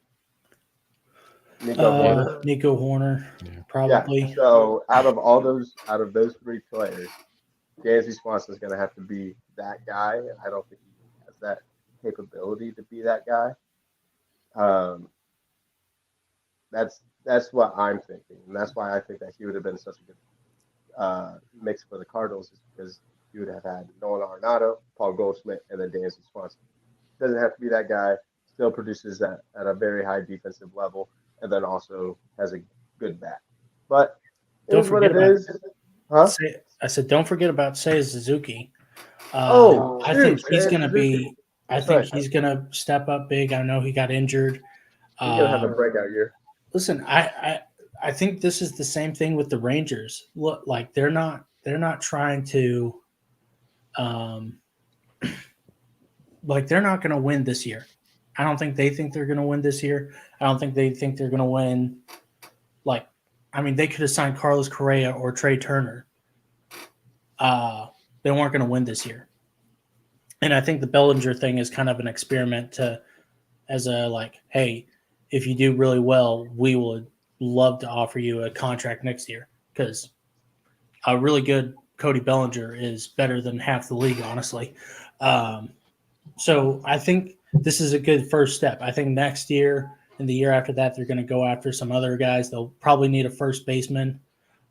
S2: Nico Horner, probably.
S5: Yeah. So out of those three players, Dansby Swanson is going to have to be that guy. I don't think he has that capability to be that guy. That's what I'm thinking, and that's why I think that he would have been such a good mix for the Cardinals, is because you would have had Nolan Arenado, Paul Goldschmidt, and then Dansby Swanson. Doesn't have to be that guy. Still produces at a very high defensive level, and then also has a good bat. But it is what it is. Huh?
S2: I said, don't forget about Seiya Suzuki.
S5: I
S2: think he's going to be. I think he's going to step up big. I know he got injured.
S5: He's going to have a breakout year.
S2: Listen, I think this is the same thing with the Rangers. Look, like they're not trying to, like they're not going to win this year. I don't think they think they're going to win this year. I don't think they think they're going to win. Like, I mean, they could have signed Carlos Correa or Trey Turner. They weren't going to win this year. And I think the Bellinger thing is kind of an experiment as a like, hey, if you do really well, we would love to offer you a contract next year, because a really good Cody Bellinger is better than half the league, honestly. So I think this is a good first step. I think next year and the year after that, they're going to go after some other guys. They'll probably need a first baseman,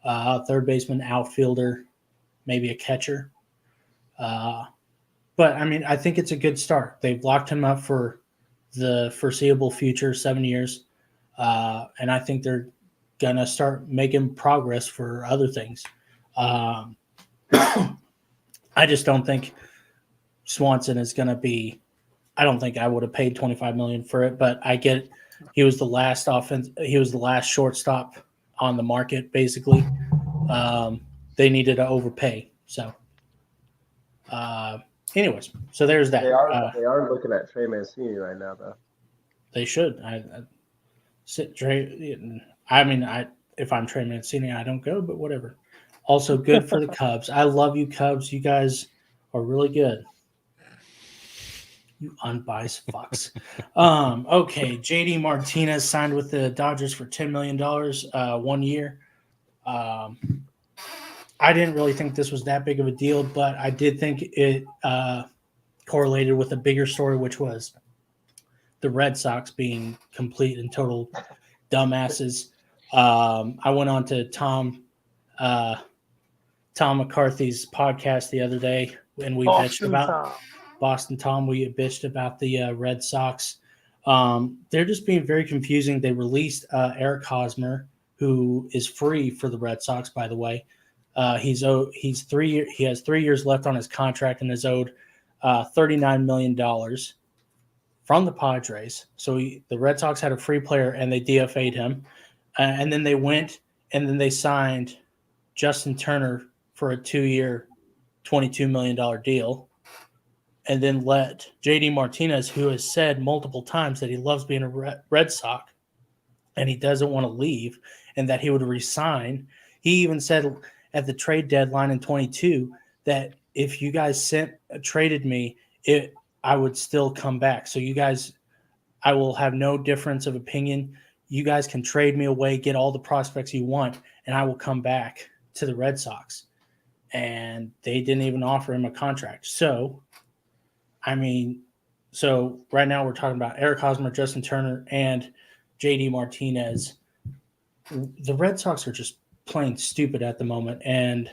S2: third baseman, outfielder, maybe a catcher. But, I mean, I think it's a good start. They've locked him up for the foreseeable future, 7 years. And I think they're going to start making progress for other things. I just don't think Swanson is going to be – I don't think I would have paid $25 million for it, but I get it. He was the last shortstop on the market, basically. They needed to overpay. So, anyways, so there's that.
S5: They are looking at Trey Mancini right now, though.
S2: They should. If I'm Trey Mancini, I don't go, but whatever. Also good for the Cubs. I love you, Cubs. You guys are really good. You unbiased fucks. Okay, JD Martinez signed with the Dodgers for $10 million 1 year. I didn't really think this was that big of a deal, but I did think it correlated with a bigger story, which was the Red Sox being complete and total dumbasses. I went on to Tom McCarthy's podcast the other day, and we bitched about Boston Tom. We bitched about the Red Sox. They're just being very confusing. They released Eric Hosmer, who is free for the Red Sox, by the way. He has 3 years left on his contract and is owed $39 million from the Padres. So the Red Sox had a free player and they DFA'd him. And then they went and then they signed Justin Turner for a 2-year, $22 million deal. And then let JD Martinez, who has said multiple times that he loves being a Red Sox and he doesn't want to leave and that he would resign. He even said at the trade deadline in 22 that if you guys traded me, I would still come back. So you guys, I will have no difference of opinion. You guys can trade me away, get all the prospects you want, and I will come back to the Red Sox. And they didn't even offer him a contract. So, I mean, right now we're talking about Eric Hosmer, Justin Turner, and JD Martinez. The Red Sox are just playing stupid at the moment. And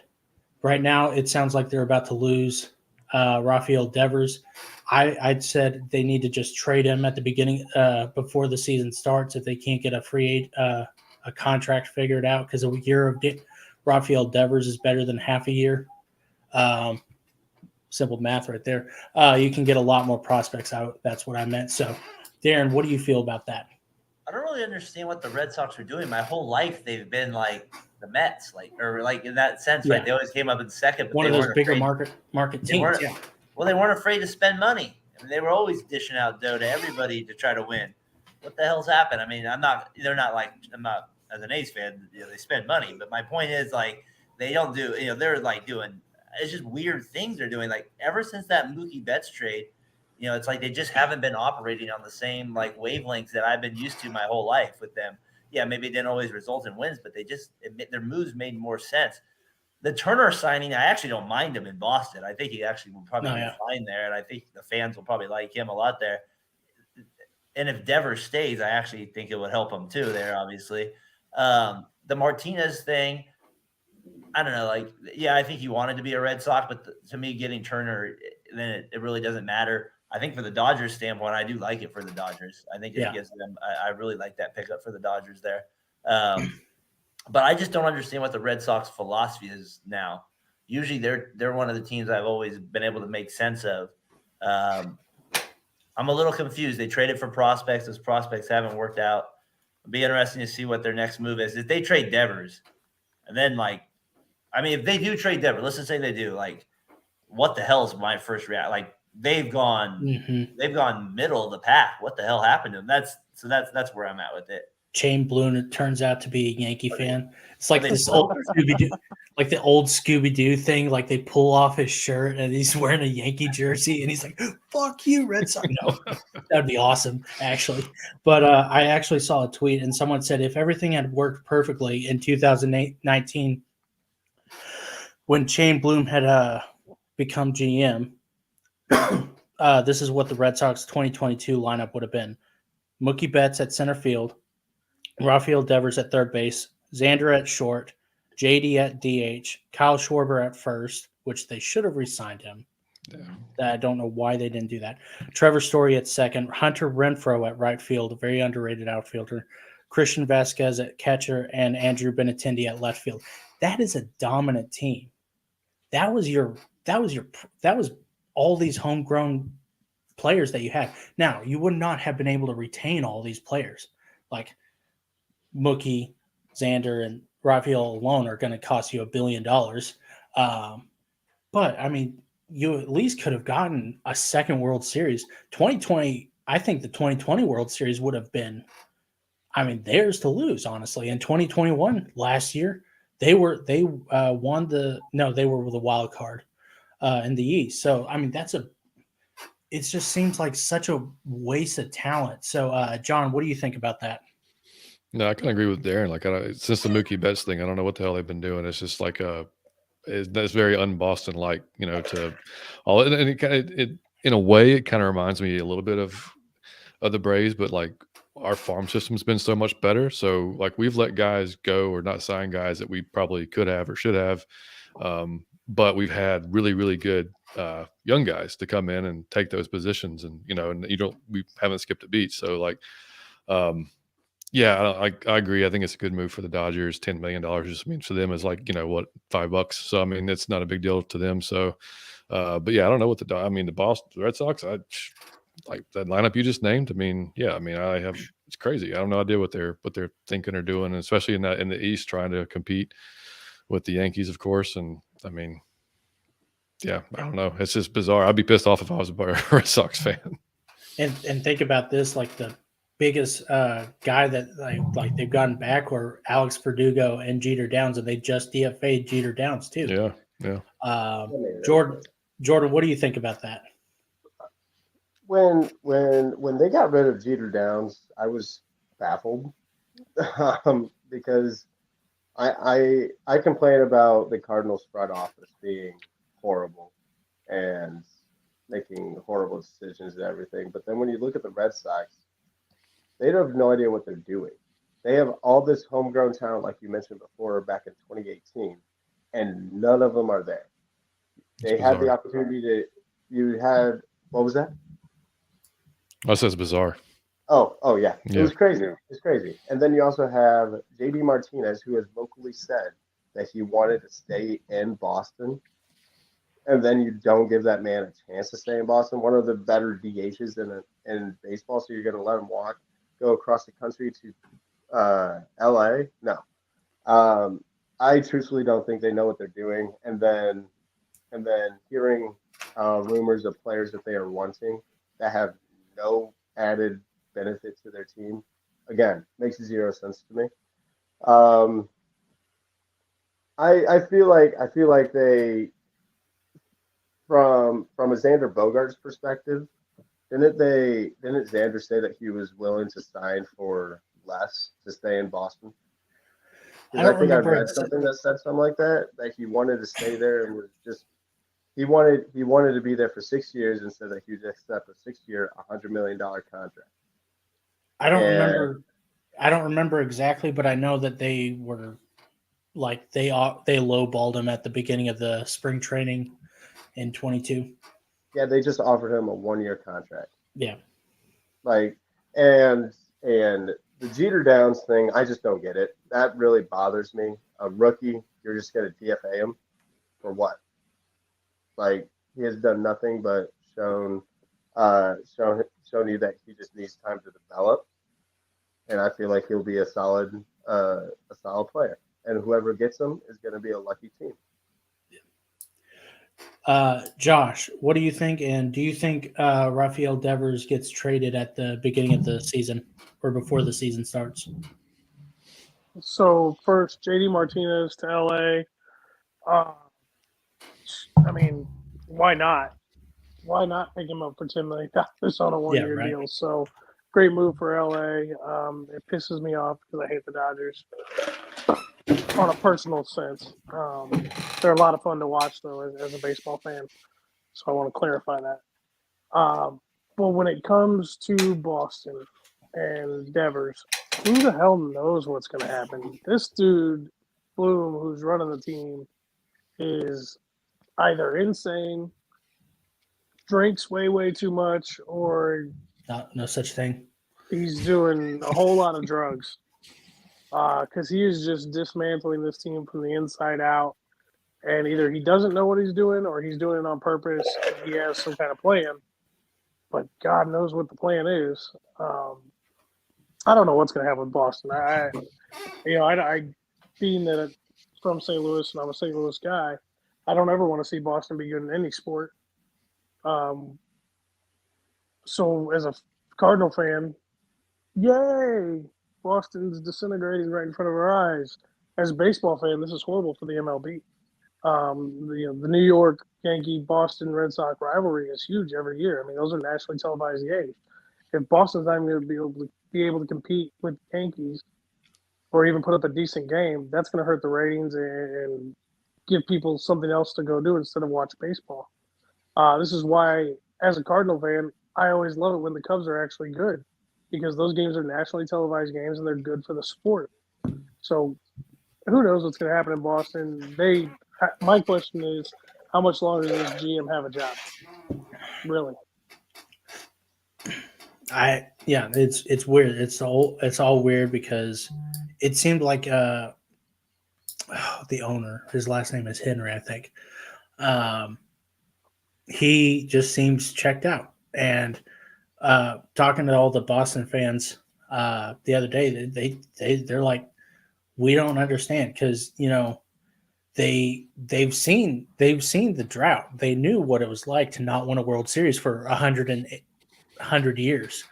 S2: right now it sounds like they're about to lose Rafael Devers. I'd said they need to just trade him at the beginning before the season starts if they can't get a contract figured out, because a year of Rafael Devers is better than half a year. Simple math right there. You can get a lot more prospects out. That's what I meant. So, Darren, what do you feel about that?
S6: I don't really understand what the Red Sox are doing. My whole life, they've been like the Mets, or in that sense, right? They always came up in second. But
S2: one of those bigger market teams.
S6: Well, they weren't afraid to spend money. I mean, they were always dishing out dough to everybody to try to win. what the hell's happened? I mean, I'm not as an A's fan, they spend money, but my point is like they don't do, they're like doing, it's just weird things they're doing. Like ever since that Mookie Betts trade, it's like they just haven't been operating on the same like wavelengths that I've been used to my whole life with them. Yeah, maybe it didn't always result in wins, but their moves made more sense. The Turner signing, I actually don't mind him in Boston. I think he actually will probably be fine there, and I think the fans will probably like him a lot there. And if Devers stays, I actually think it would help him too there, obviously. The Martinez thing, I don't know. Like, yeah, I think he wanted to be a Red Sox, but to me, getting Turner, then it really doesn't matter. I think for the Dodgers standpoint, I do like it for the Dodgers. I think it gives them. I really like that pickup for the Dodgers there. But I just don't understand what the Red Sox philosophy is now. Usually, they're one of the teams I've always been able to make sense of. I'm a little confused. They traded for prospects. Those prospects haven't worked out. It'll be interesting to see what their next move is. If they trade Devers, and then if they do trade Devers, let's just say they do, what the hell is my first reaction? Like they've gone middle of the pack. What the hell happened to them? That's where I'm at with it.
S2: Shane Bloom, it turns out to be a Yankee fan. It's like this old Scooby-Doo, like the old Scooby-Doo thing. Like they pull off his shirt and he's wearing a Yankee jersey and he's like, "Fuck you, Red Sox." No, that'd be awesome, actually. But I actually saw a tweet and someone said if everything had worked perfectly in 2019, when Shane Bloom had become GM, this is what the Red Sox 2022 lineup would have been: Mookie Betts at center field, Rafael Devers at third base, Xander at short, JD at DH, Kyle Schwarber at first, which they should have re-signed him. Yeah. I don't know why they didn't do that. Trevor Story at second, Hunter Renfroe at right field, a very underrated outfielder, Christian Vasquez at catcher, and Andrew Benintendi at left field. That is a dominant team. That was all these homegrown players that you had. Now, you would not have been able to retain all these players. Like Mookie, Xander, and Rafael alone are going to cost you $1 billion. But, I mean, you at least could have gotten a second World Series. 2020, I think the 2020 World Series would have been, theirs to lose, honestly. In 2021, last year, they were the wild card in the East. So, it just seems like such a waste of talent. So, John, what do you think about that?
S4: No, I kind of agree with Darren. Like, since the Mookie Betts thing, I don't know what the hell they've been doing. It's just like that's very un-Boston like, to all. And it in a way, it kind of reminds me a little bit of the Braves, but like our farm system's been so much better. So like we've let guys go or not sign guys that we probably could have or should have. But we've had really, really good young guys to come in and take those positions, and we haven't skipped a beat. So like, yeah, I agree. I think it's a good move for the Dodgers. $10 million just means for them is like $5. So it's not a big deal to them. So, but yeah, I don't know what the Red Sox. I like that lineup you just named. It's crazy. I have no idea what they're thinking or doing, and especially in the East, trying to compete with the Yankees, of course. And yeah, I don't know. It's just bizarre. I'd be pissed off if I was a Red Sox fan.
S2: And think about this, like the biggest guy that like they've gotten back were Alex Verdugo and Jeter Downs, and they just DFA'd Jeter Downs too.
S4: Yeah.
S2: Jordan, what do you think about that?
S5: When they got rid of Jeter Downs, I was baffled because I complain about the Cardinals front office being horrible and making horrible decisions and everything. But then when you look at the Red Sox, they have no idea what they're doing. They have all this homegrown talent, like you mentioned before, back in 2018, and none of them are there. They had the opportunity what was that?
S4: Oh, that's bizarre.
S5: Oh yeah. It was crazy. It's crazy. And then you also have JD Martinez, who has vocally said that he wanted to stay in Boston. And then you don't give that man a chance to stay in Boston, one of the better DHs in baseball. So you're going to let him go across the country to LA? No. I truthfully don't think they know what they're doing. And then rumors of players that they are wanting that have no added benefit to their team. Again, makes 0 sense to me. I feel like they from a Xander Bogaerts perspective, didn't Xander say that he was willing to sign for less to stay in Boston?
S2: I
S5: Because
S2: don't
S5: I think I
S2: remember.
S5: read something that said something like that he wanted to stay there and was just he wanted to be there for 6 years and said that he would accept a 6-year, $100 million contract.
S2: I don't
S5: And-
S2: remember. I don't remember exactly, but I know that they were like they lowballed him at the beginning of the spring training in 22.
S5: Yeah, they just offered him a 1-year contract.
S2: Yeah.
S5: Like, and the Jeter Downs thing, I just don't get it. That really bothers me. A rookie, you're just gonna DFA him for what? Like, he has done nothing but shown you that he just needs time to develop. And I feel like he'll be a solid player. And whoever gets him is going to be a lucky team.
S2: Josh, what do you think? And do you think Rafael Devers gets traded at the beginning of the season or before the season starts?
S3: So first, JD Martinez to LA. I mean, why not? Why not pick him up for $10 million on a 1-year
S2: right.
S3: deal? So great move for LA. It pisses me off because I hate the Dodgers on a personal sense. They're a lot of fun to watch though as a baseball fan. So I want to clarify that. But when it comes to Boston and Devers, who the hell knows what's going to happen? This dude, Bloom, who's running the team, is either insane, drinks way too much, or
S2: No such thing.
S3: he's doing a whole lot of drugs. Because he is just dismantling this team from the inside out. And either he doesn't know what he's doing or he's doing it on purpose and he has some kind of plan. But God knows what the plan is. I don't know what's going to happen with Boston. I being that it's from St. Louis and I'm a St. Louis guy, I don't ever want to see Boston be good in any sport. So as a Cardinal fan, yay, Boston's disintegrating right in front of our eyes. As a baseball fan, this is horrible for the MLB. The New York Yankee Boston Red Sox rivalry is huge every year. I mean, those are nationally televised games. If Boston's not going to be able to compete with the Yankees or even put up a decent game, that's going to hurt the ratings and give people something else to go do instead of watch baseball. This is why, as a Cardinal fan, I always love it when the Cubs are actually good because those games are nationally televised games and they're good for the sport. So who knows what's going to happen in Boston? My question is, how much longer does GM have a job? Really?
S2: It's weird. It's all weird because it seemed like the owner, his last name is Henry, I think. He just seems checked out. And talking to all the Boston fans the other day, they're like, we don't understand because they've seen the drought. They knew what it was like to not win a World Series for 100 years.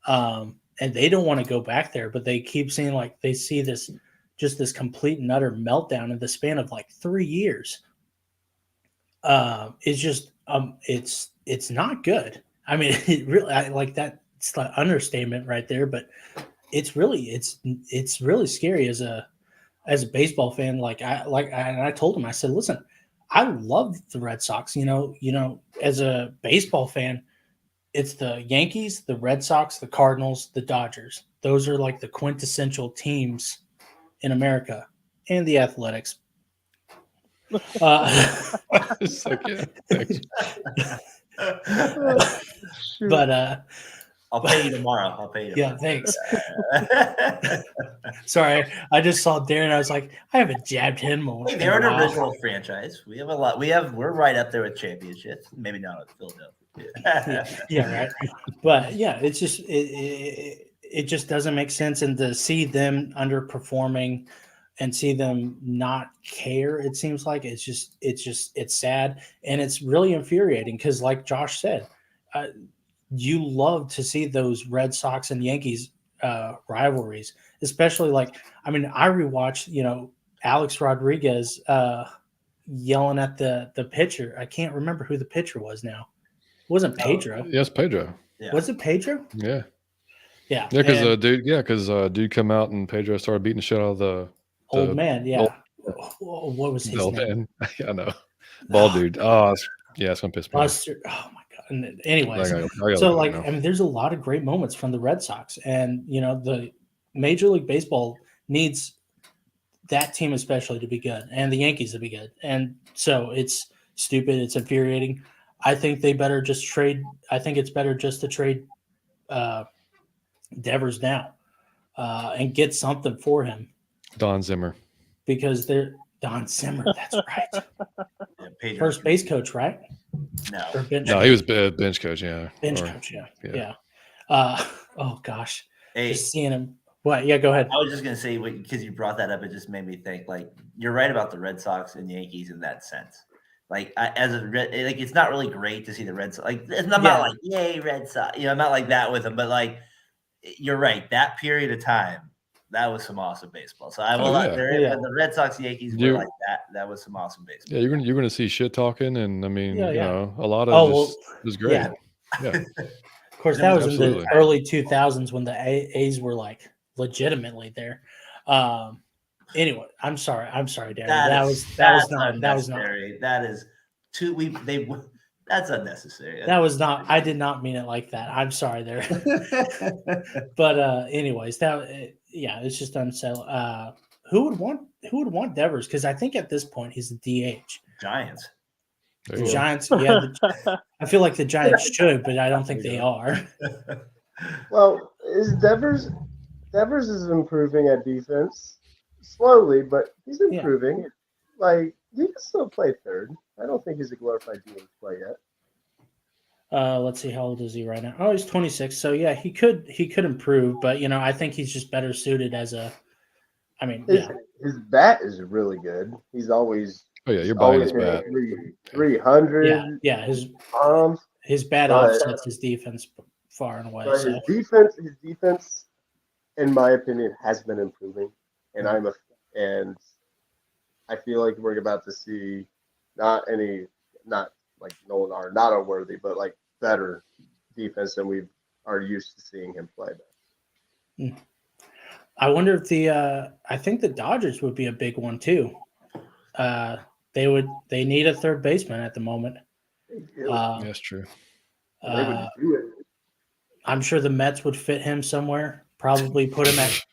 S2: And they don't want to go back there, but they keep seeing like they see this complete and utter meltdown in the span of like 3 years. It's just it's not good. I mean, it really like that. It's the understatement right there, but it's really scary as a baseball fan. And I told him, I said, listen, I love the Red Sox. As a baseball fan, it's the Yankees, the Red Sox, the Cardinals, the Dodgers. Those are like the quintessential teams in America, and the Athletics.
S4: So good. Thanks.
S2: But
S6: I'll pay you tomorrow. I'll pay you tomorrow.
S2: yeah, thanks. Sorry, I just saw Darren. I was like, I haven't jabbed him.
S6: Hey, they're an original franchise. We have a lot. We're right up there with championships. Maybe not with Philadelphia.
S2: Yeah, right. But yeah, it's just it just doesn't make sense, and to see them underperforming and see them not care, it seems like it's sad, and it's really infuriating because, like Josh said, you love to see those Red Sox and Yankees rivalries, especially I rewatched, Alex Rodriguez yelling at the pitcher. I can't remember who the pitcher was now. It wasn't Pedro.
S4: Yes, Pedro.
S6: Yeah.
S2: Was it Pedro?
S4: Yeah.
S2: Yeah.
S4: Yeah, because dude come out and Pedro started beating the shit out of the
S2: old man. Yeah.
S4: old-
S2: What was his
S4: Bell
S2: name?
S4: man. I know. Bald dude. Oh, it's gonna piss me off.
S2: Buster. Oh my god. And anyways,
S4: I gotta
S2: so
S4: look at it now.
S2: there's a lot of great moments from the Red Sox, and the Major League Baseball needs that team especially to be good, and the Yankees to be good, and so it's stupid. It's infuriating. I think they better just trade. I think it's better just to trade Devers now and get something for him
S4: Don Zimmer.
S2: because they're Don Zimmer. That's right.
S6: Yeah, Pedro.
S2: First base coach, right?
S6: No.
S2: Or bench
S4: No,
S2: coach?
S4: he was bench coach. Yeah.
S2: Bench
S4: Or-
S2: coach. Yeah.
S4: yeah.
S2: Oh gosh,
S6: Hey,
S2: just seeing him. What? Yeah, go ahead.
S6: I was just gonna say because you brought that up, it just made me think. You're right about the Red Sox and Yankees in that sense. It's not really great to see the Red Sox. It's not
S2: Yeah.
S6: like yay Red Sox. Not like that with them. But you're right. That period of time, that was some awesome baseball. So I will.
S2: Yeah.
S6: The Red Sox Yankees were like that. That was some awesome baseball.
S4: Yeah, you're gonna see shit talking, and I mean, a lot of it was great.
S2: Yeah.
S4: Yeah.
S2: Of course, that was in the
S4: Absolutely.
S2: early 2000s when the A's were legitimately there. Anyway, I'm sorry, Darren. That was not.
S6: That is that's unnecessary.
S2: That was not. I did not mean it like that. I'm sorry there. But anyways, it's just unsettled. Who would want Devers? Because I think at this point he's a DH.
S6: Giants.
S4: There
S2: The
S4: you go.
S2: Giants, yeah. I feel like the Giants should, but I don't think they are.
S5: Well, Devers is improving at defense slowly, but he's improving. He can still play third. I don't think he's a glorified DH play yet.
S2: Let's see, how old is he right now? Oh, he's 26. So yeah, he could improve, but I think he's just better suited as a. I mean,
S5: His bat is really good. He's always.
S4: Oh yeah, you're buying his bat.
S5: 300.
S2: Yeah. His bat offsets his defense far and away.
S5: But
S2: So.
S5: his defense, in my opinion, has been improving, and I feel like we're about to see not like Nolan Arenado worthy, but better defense than we are used to seeing him play.
S2: I wonder if I think the Dodgers would be a big one too. They need a third baseman at the moment.
S4: That's true.
S5: They would do it.
S2: I'm sure the Mets would fit him somewhere. Probably put him at.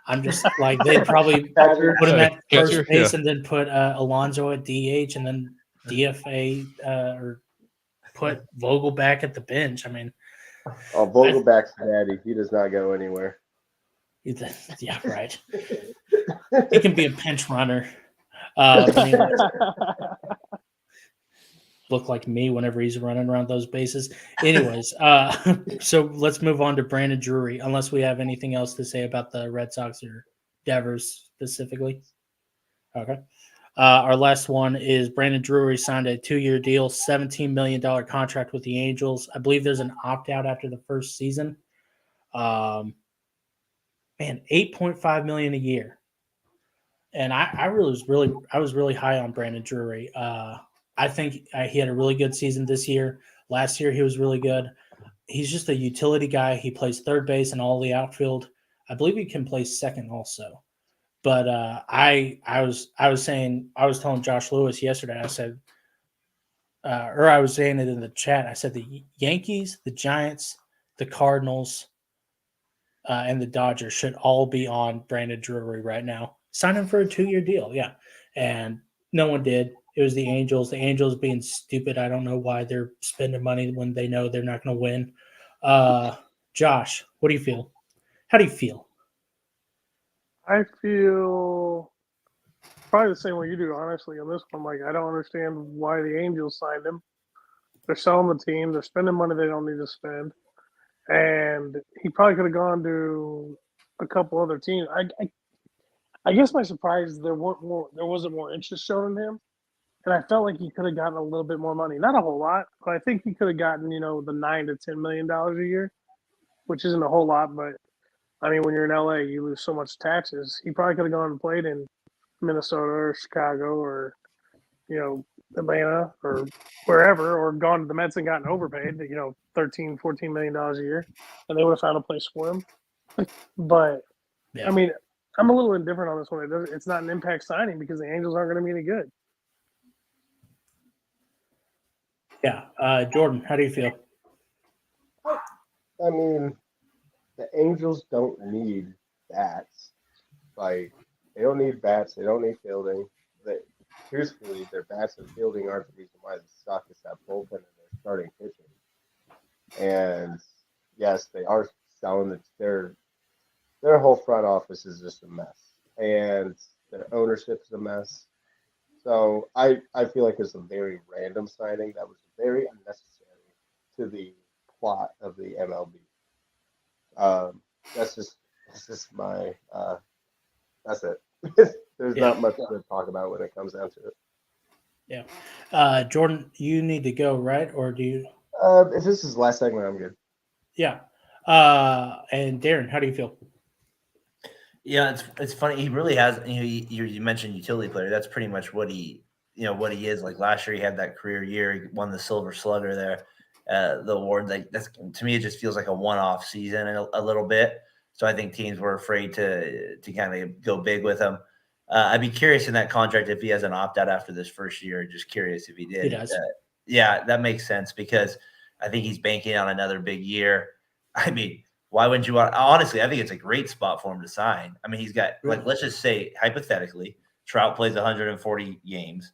S2: I'm just they'd probably put him at first base and then put Alonso at DH and then DFA or put Vogel back at the bench. I mean,
S5: Vogelback's daddy. He does not go anywhere.
S2: Yeah, right. He can be a pinch runner. Look like me whenever he's running around those bases. Anyways, so let's move on to Brandon Drury, unless we have anything else to say about the Red Sox or Devers specifically. Okay. Our last one is Brandon Drury signed a 2-year deal, $17 million contract with the Angels. I believe there's an opt-out after the first season. $8.5 million a year. And I was really high on Brandon Drury. I think he had a really good season this year. Last year he was really good. He's just a utility guy. He plays third base and all the outfield. I believe he can play second also. But I was telling Josh Lewis yesterday. I said, or I was saying it in the chat. I said the Yankees, the Giants, the Cardinals, and the Dodgers should all be on Brandon Drury right now. Sign him for a 2-year deal, yeah. And no one did. It was the Angels. The Angels being stupid. I don't know why they're spending money when they know they're not going to win. Josh, what do you feel? How do you feel?
S3: I feel probably the same way you do, honestly, on this one. I don't understand why the Angels signed him. They're selling the team. They're spending money they don't need to spend. And he probably could have gone to a couple other teams. I guess my surprise is there wasn't more interest shown in him. and I felt like he could have gotten a little bit more money. Not a whole lot, but I think he could have gotten, the $9 to $10 million a year, which isn't a whole lot. But I mean, when you're in LA, you lose so much taxes. He probably could have gone and played in Minnesota or Chicago or Atlanta or wherever, or gone to the Mets and gotten overpaid, $13-14 million a year, and they would have found a place for him. But
S2: Yeah.
S3: I mean, I'm a little indifferent on this one. It's not an impact signing because the Angels aren't going to be any good.
S2: Yeah. Jordan, how do you feel?
S5: I mean, the Angels don't need bats. Like, they don't need bats. They don't need fielding. Truthfully, their bats and fielding aren't the reason why they suck. It's that bullpen and their starting pitching. And yes, they are selling their whole front office is just a mess, and their ownership is a mess. So I feel like it's a very random signing that was very unnecessary to the plot of the MLB. That's just my that's it. There's not much to talk about when it comes down to it.
S2: Yeah. Jordan, you need to go, right? Or do you?
S5: If this is the last segment, I'm good.
S2: Yeah. And Darren, how do you feel?
S6: Yeah, it's funny. He really has. You mentioned utility player. That's pretty much what he is. Like last year, he had that career year. He won the Silver Slugger there, the award. Like that's, to me, it just feels like a one-off season a little bit. So I think teams were afraid to kind of go big with him. I'd be curious in that contract if he has an opt-out after this first year. Just curious if he did.
S2: He does.
S6: Yeah, that makes sense because I think he's banking on another big year. I mean, why wouldn't you want? Honestly, I think it's a great spot for him to sign. I mean, he's got, like, let's just say hypothetically, Trout plays 140 games,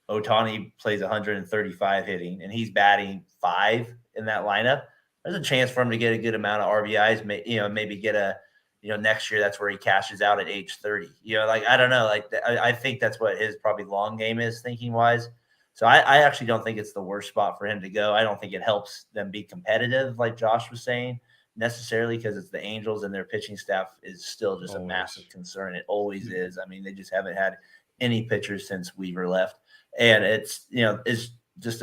S6: Ohtani plays 135 hitting, and he's batting 5 in that lineup. There's a chance for him to get a good amount of RBIs. Maybe get a, next year that's where he cashes out at age 30. I don't know. Like, I think that's what his probably long game is thinking wise. So I actually don't think it's the worst spot for him to go. I don't think it helps them be competitive, like Josh was saying, necessarily, because it's the Angels and their pitching staff is still just a massive concern. It always is. I mean, they just haven't had any pitchers since Weaver left. And it's just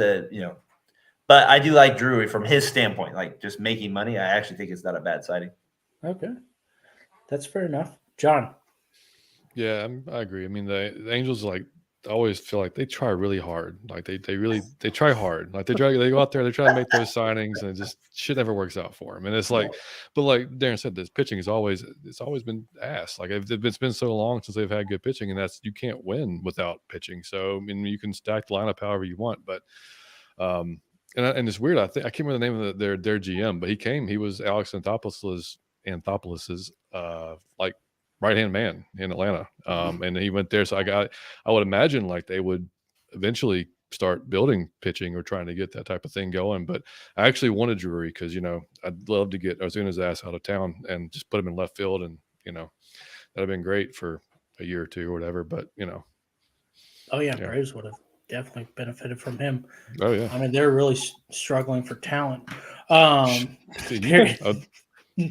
S6: but I do like Drury from his standpoint, like just making money. I actually think it's not a bad signing.
S2: Okay. That's fair enough. John.
S4: Yeah, I agree. I mean, the Angels, like, I always feel like they try really hard. Like they try hard. Like they go out there, they try to make those signings, and it just shit never works out for them. And it's like, but like Darren said, this pitching is always been ass. Like it's been so long since they've had good pitching, and you can't win without pitching. So I mean, you can stack the lineup however you want, but and it's weird. I can't remember the name of their GM, but he was Alex Anthopoulos' like right-hand man in Atlanta. And he went there. So I would imagine like they would eventually start building pitching or trying to get that type of thing going. But I actually wanted Drury because, I'd love to get Ozuna's ass out of town and just put him in left field. And, that'd have been great for a year or two or whatever. But,
S2: Oh, yeah. Braves would have definitely benefited from him.
S4: Oh, yeah.
S2: I mean, they're really struggling for talent.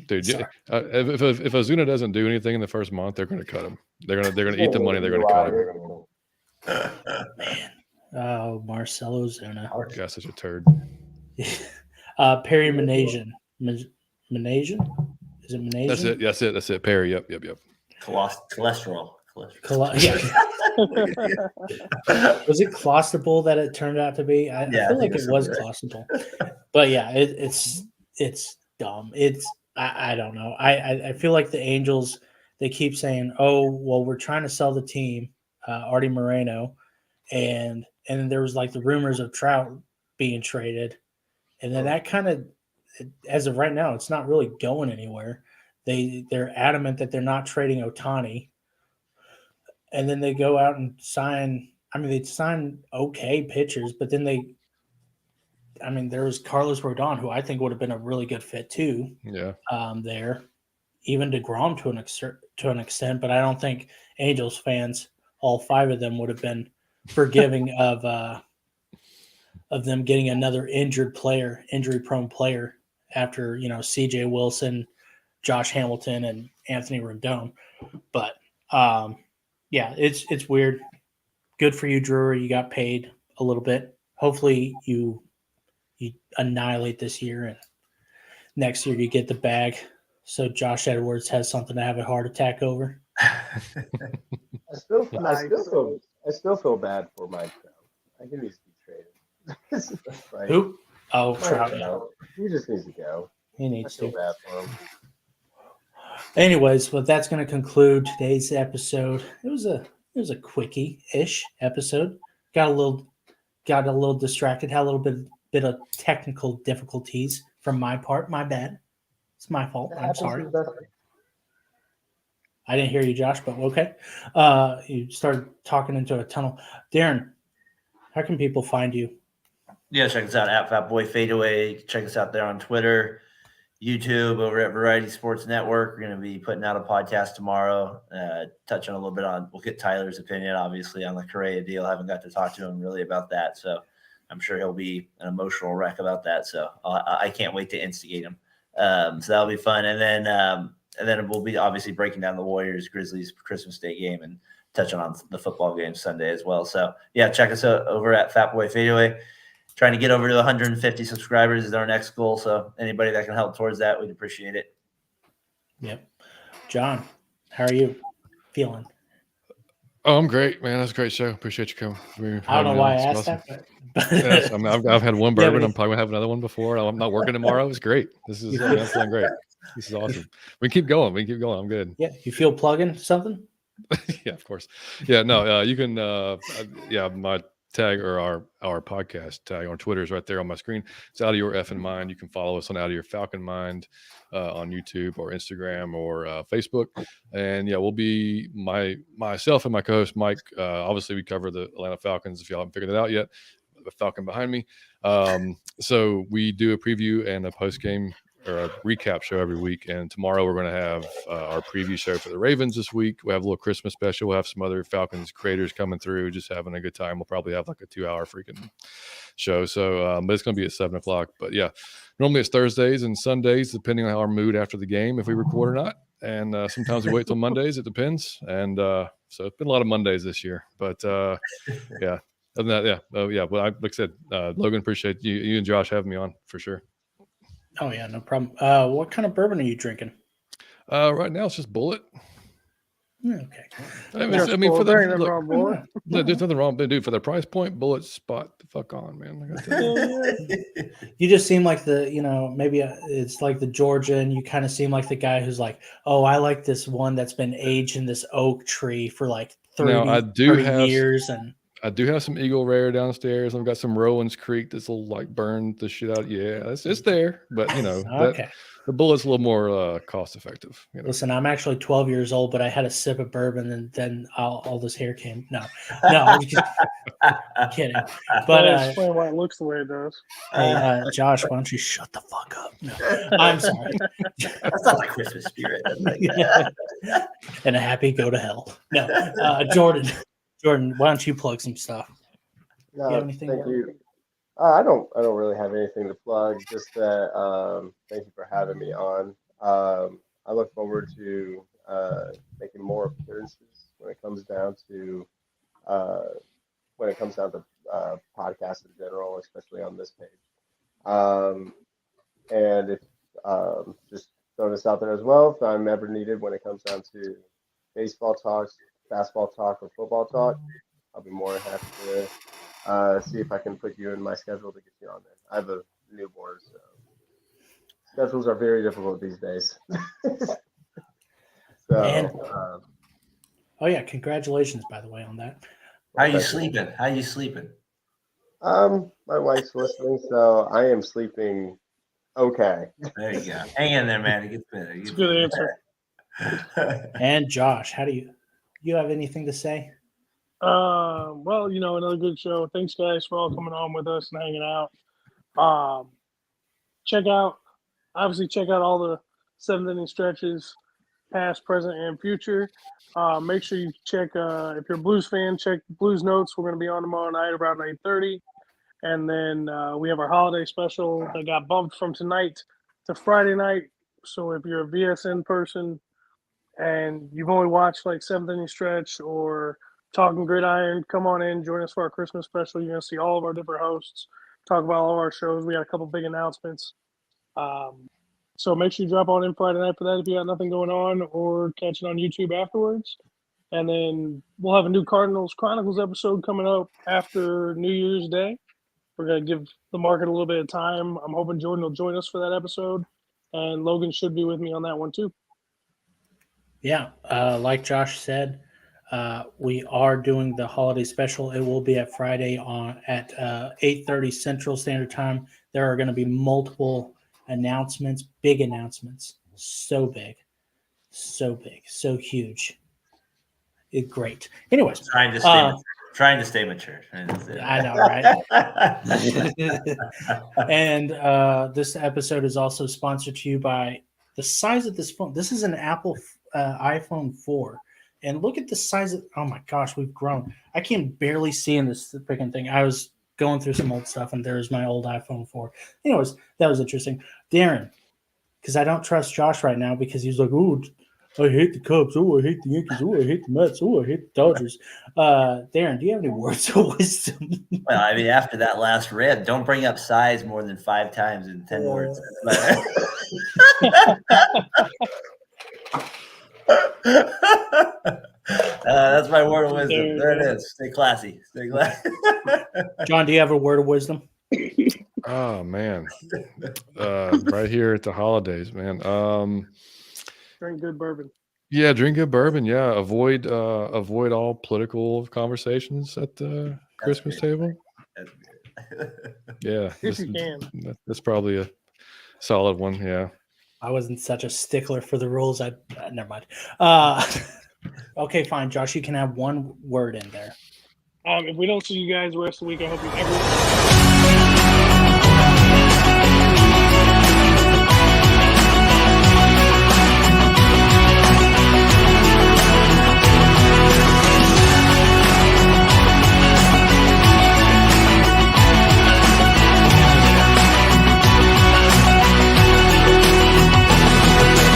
S4: Dude, if Ozuna doesn't do anything in the first month, they're going to cut him. They're going to eat the money. They're going to cut him.
S2: Man, oh, Marcell Ozuna.
S4: Guy's such a turd.
S2: Perry Manasian. Manasian? Is it Manasian?
S4: That's it. Perry. Yep.
S6: Cholesterol.
S2: Was it Clostable that it turned out to be? I feel like it was Clostable. But yeah, it's dumb. I don't know. I feel like the Angels, they keep saying, oh, well, we're trying to sell the team, Artie Moreno, and then there was like the rumors of Trout being traded. And then that kind of, as of right now, it's not really going anywhere. They're adamant that they're not trading Ohtani. And then they go out and sign, they sign okay pitchers, but then there was Carlos Rodon, who I think would have been a really good fit too.
S4: Yeah.
S2: There, even DeGrom to an extent, but I don't think Angels fans, all 5 of them, would have been forgiving of them getting another injury-prone player after C.J. Wilson, Josh Hamilton, and Anthony Rendon. But yeah, it's weird. good for you, Drury. You got paid a little bit. Hopefully you annihilate this year, and next year you get the bag. So Josh Edwards has something to have a heart attack over.
S5: I still feel bad for Mike though. I think he needs to be traded. Right?
S2: Who? Oh,
S5: Mike
S2: Trout.
S5: Trout. He just needs to go.
S2: He
S5: I
S2: needs
S5: feel
S2: to.
S5: bad for him.
S2: Anyways, well, that's going to conclude today's episode. It was a quickie-ish episode. Got a little distracted. Had a little bit of technical difficulties from my part. My bad. It's my fault.
S5: That
S2: I'm
S5: happens
S2: sorry.
S5: to the best.
S2: I didn't hear you, Josh, but okay. You started talking into a tunnel. Darren, how can people find you?
S6: Yeah, check us out at Fatboy Fadeaway. Check us out there on Twitter, YouTube, over at Variety Sports Network. We're going to be putting out a podcast tomorrow, touching a little bit on. We'll get Tyler's opinion, obviously, on the Correa deal. I haven't got to talk to him really about that, so I'm sure he'll be an emotional wreck about that. So I can't wait to instigate him. So that'll be fun, and then we'll be obviously breaking down the Warriors Grizzlies Christmas Day game and touching on the football game Sunday as well. So yeah, check us out over at Fatboy Fadeaway. Trying to get over to 150 subscribers is our next goal. So anybody that can help towards that, we'd appreciate it.
S2: Yep. John, how are you feeling?
S4: Oh, I'm great, man. That's a great show. Appreciate you coming.
S2: I don't know why I asked
S4: awesome.
S2: that.
S4: Yes, I mean, I've had one bourbon.
S2: Yeah,
S4: I'm probably gonna have another one before. I'm not working tomorrow. It's great. This is I'm feeling great. This is awesome. We can keep going. I'm good.
S2: Yeah, you feel plugging something?
S4: Yeah, of course. Yeah, no, you can. My tag or our podcast tag on Twitter is right there on my screen. It's Out of Your Effing Mind. You can follow us on Out of Your Falcon Mind on YouTube or Instagram or Facebook. And yeah, we'll be myself and my co-host Mike. Obviously, we cover the Atlanta Falcons. If y'all haven't figured it out yet, the Falcon behind me. So we do a preview and a post game or a recap show every week. And tomorrow we're going to have our preview show for the Ravens this week. We have a little Christmas special. We'll have some other Falcons creators coming through, just having a good time. We'll probably have like a 2-hour freaking show. So, but it's going to be at 7:00. But yeah, normally it's Thursdays and Sundays, depending on our mood after the game, if we record or not. And sometimes we wait till Mondays. It depends. And so it's been a lot of Mondays this year. But yeah, other than that, yeah. Oh yeah. Well, like I said, Logan, appreciate you and Josh having me on for sure.
S2: Oh yeah, no problem. What kind of bourbon are you drinking?
S4: Right now it's just Bullet.
S2: Okay.
S4: I mean,
S3: There's nothing
S4: look,
S3: wrong, boy.
S4: no, there's nothing wrong, but dude, for the price point, Bullet spot the fuck on, man. I gotta tell you.
S2: You just seem like maybe it's like the Georgia, and you kind of seem like the guy who's like, oh, I like this one that's been aged in this oak tree for like 30 years. And
S4: I do have some Eagle Rare downstairs. I've got some Rowan's Creek that's will like burn the shit out. Yeah, it's there, but
S2: okay.
S4: The Bullet's a little more cost effective.
S2: Listen, I'm actually 12 years old, but I had a sip of bourbon, and then all this hair came. No, I'm kidding. But
S3: explain why it looks the way it does.
S2: Hey, Josh, why don't you shut the fuck up? No, I'm sorry.
S6: That's not the Christmas spirit.
S2: And a happy go to hell. No, Jordan, why don't you plug some stuff?
S5: No,
S2: You have anything
S5: thank
S2: to-
S5: you. I don't really have anything to plug. Just that thank you for having me on. I look forward to making more appearances when it comes down to podcasts in general, especially on this page. And if just throw this out there as well, if I'm ever needed when it comes down to baseball talks, basketball talk, or football talk, I'll be more than happy to see if I can put you in my schedule to get you on there. I have a newborn, so schedules are very difficult these days. So,
S2: oh yeah, congratulations, by the way, on that.
S6: How you sleeping?
S5: My wife's listening, so I am sleeping okay.
S6: There you go. Hang in there, man. It gets better.
S3: It's a good answer.
S2: And Josh, how do you have anything to say?
S3: Well, another good show. Thanks, guys, for all coming on with us and hanging out. Check out all the 7th inning stretches, past, present, and future. Make sure you check, if you're a Blues fan, check Blues Notes. We're going to be on tomorrow night around 8:30. And then we have our holiday special that got bumped from tonight to Friday night. So if you're a VSN person and you've only watched like 7th inning stretch or Talking Gridiron. Come on in, join us for our Christmas special. You're going to see all of our different hosts, talk about all of our shows. We got a couple big announcements. So make sure you drop on in Friday night for that if you got nothing going on, or catch it on YouTube afterwards. And then we'll have a new Cardinals Chronicles episode coming up after New Year's Day. We're going to give the market a little bit of time. I'm hoping Jordan will join us for that episode. And Logan should be with me on that one too.
S2: Yeah, like Josh said, we are doing the holiday special. It will be at Friday at 8:30 Central Standard Time. There are going to be multiple announcements, big announcements, so big, so huge. It's great. Anyways,
S6: Trying to stay mature.
S2: I know, right? And this episode is also sponsored to you by the size of this phone. This is an Apple iPhone 4. And look at the size of, oh my gosh, we've grown. I can barely see in this freaking thing. I was going through some old stuff, and there's my old iPhone 4. Anyways, that was interesting. Darren, because I don't trust Josh right now because he's like, oh, I hate the Cubs. Oh, I hate the Yankees. Oh, I hate the Mets. Oh, I hate the Dodgers. Darren, do you have any words of wisdom?
S6: Well, I mean, after that last rant, don't bring up size more than 5 times in 10 words. That's my word of wisdom. There it is. Stay classy. Stay classy.
S2: John, do you have a word of wisdom?
S4: Oh man, right here at the holidays, man.
S3: Drink good bourbon.
S4: Yeah, drink good bourbon. Yeah, avoid all political conversations at the Christmas table. Yeah,
S3: If you can.
S4: That's probably a solid one. Yeah.
S2: I wasn't such a stickler for the rules. Never mind. Okay, fine, Josh. You can have one word in there.
S3: If we don't see you guys the rest of the week, I hope you everyone.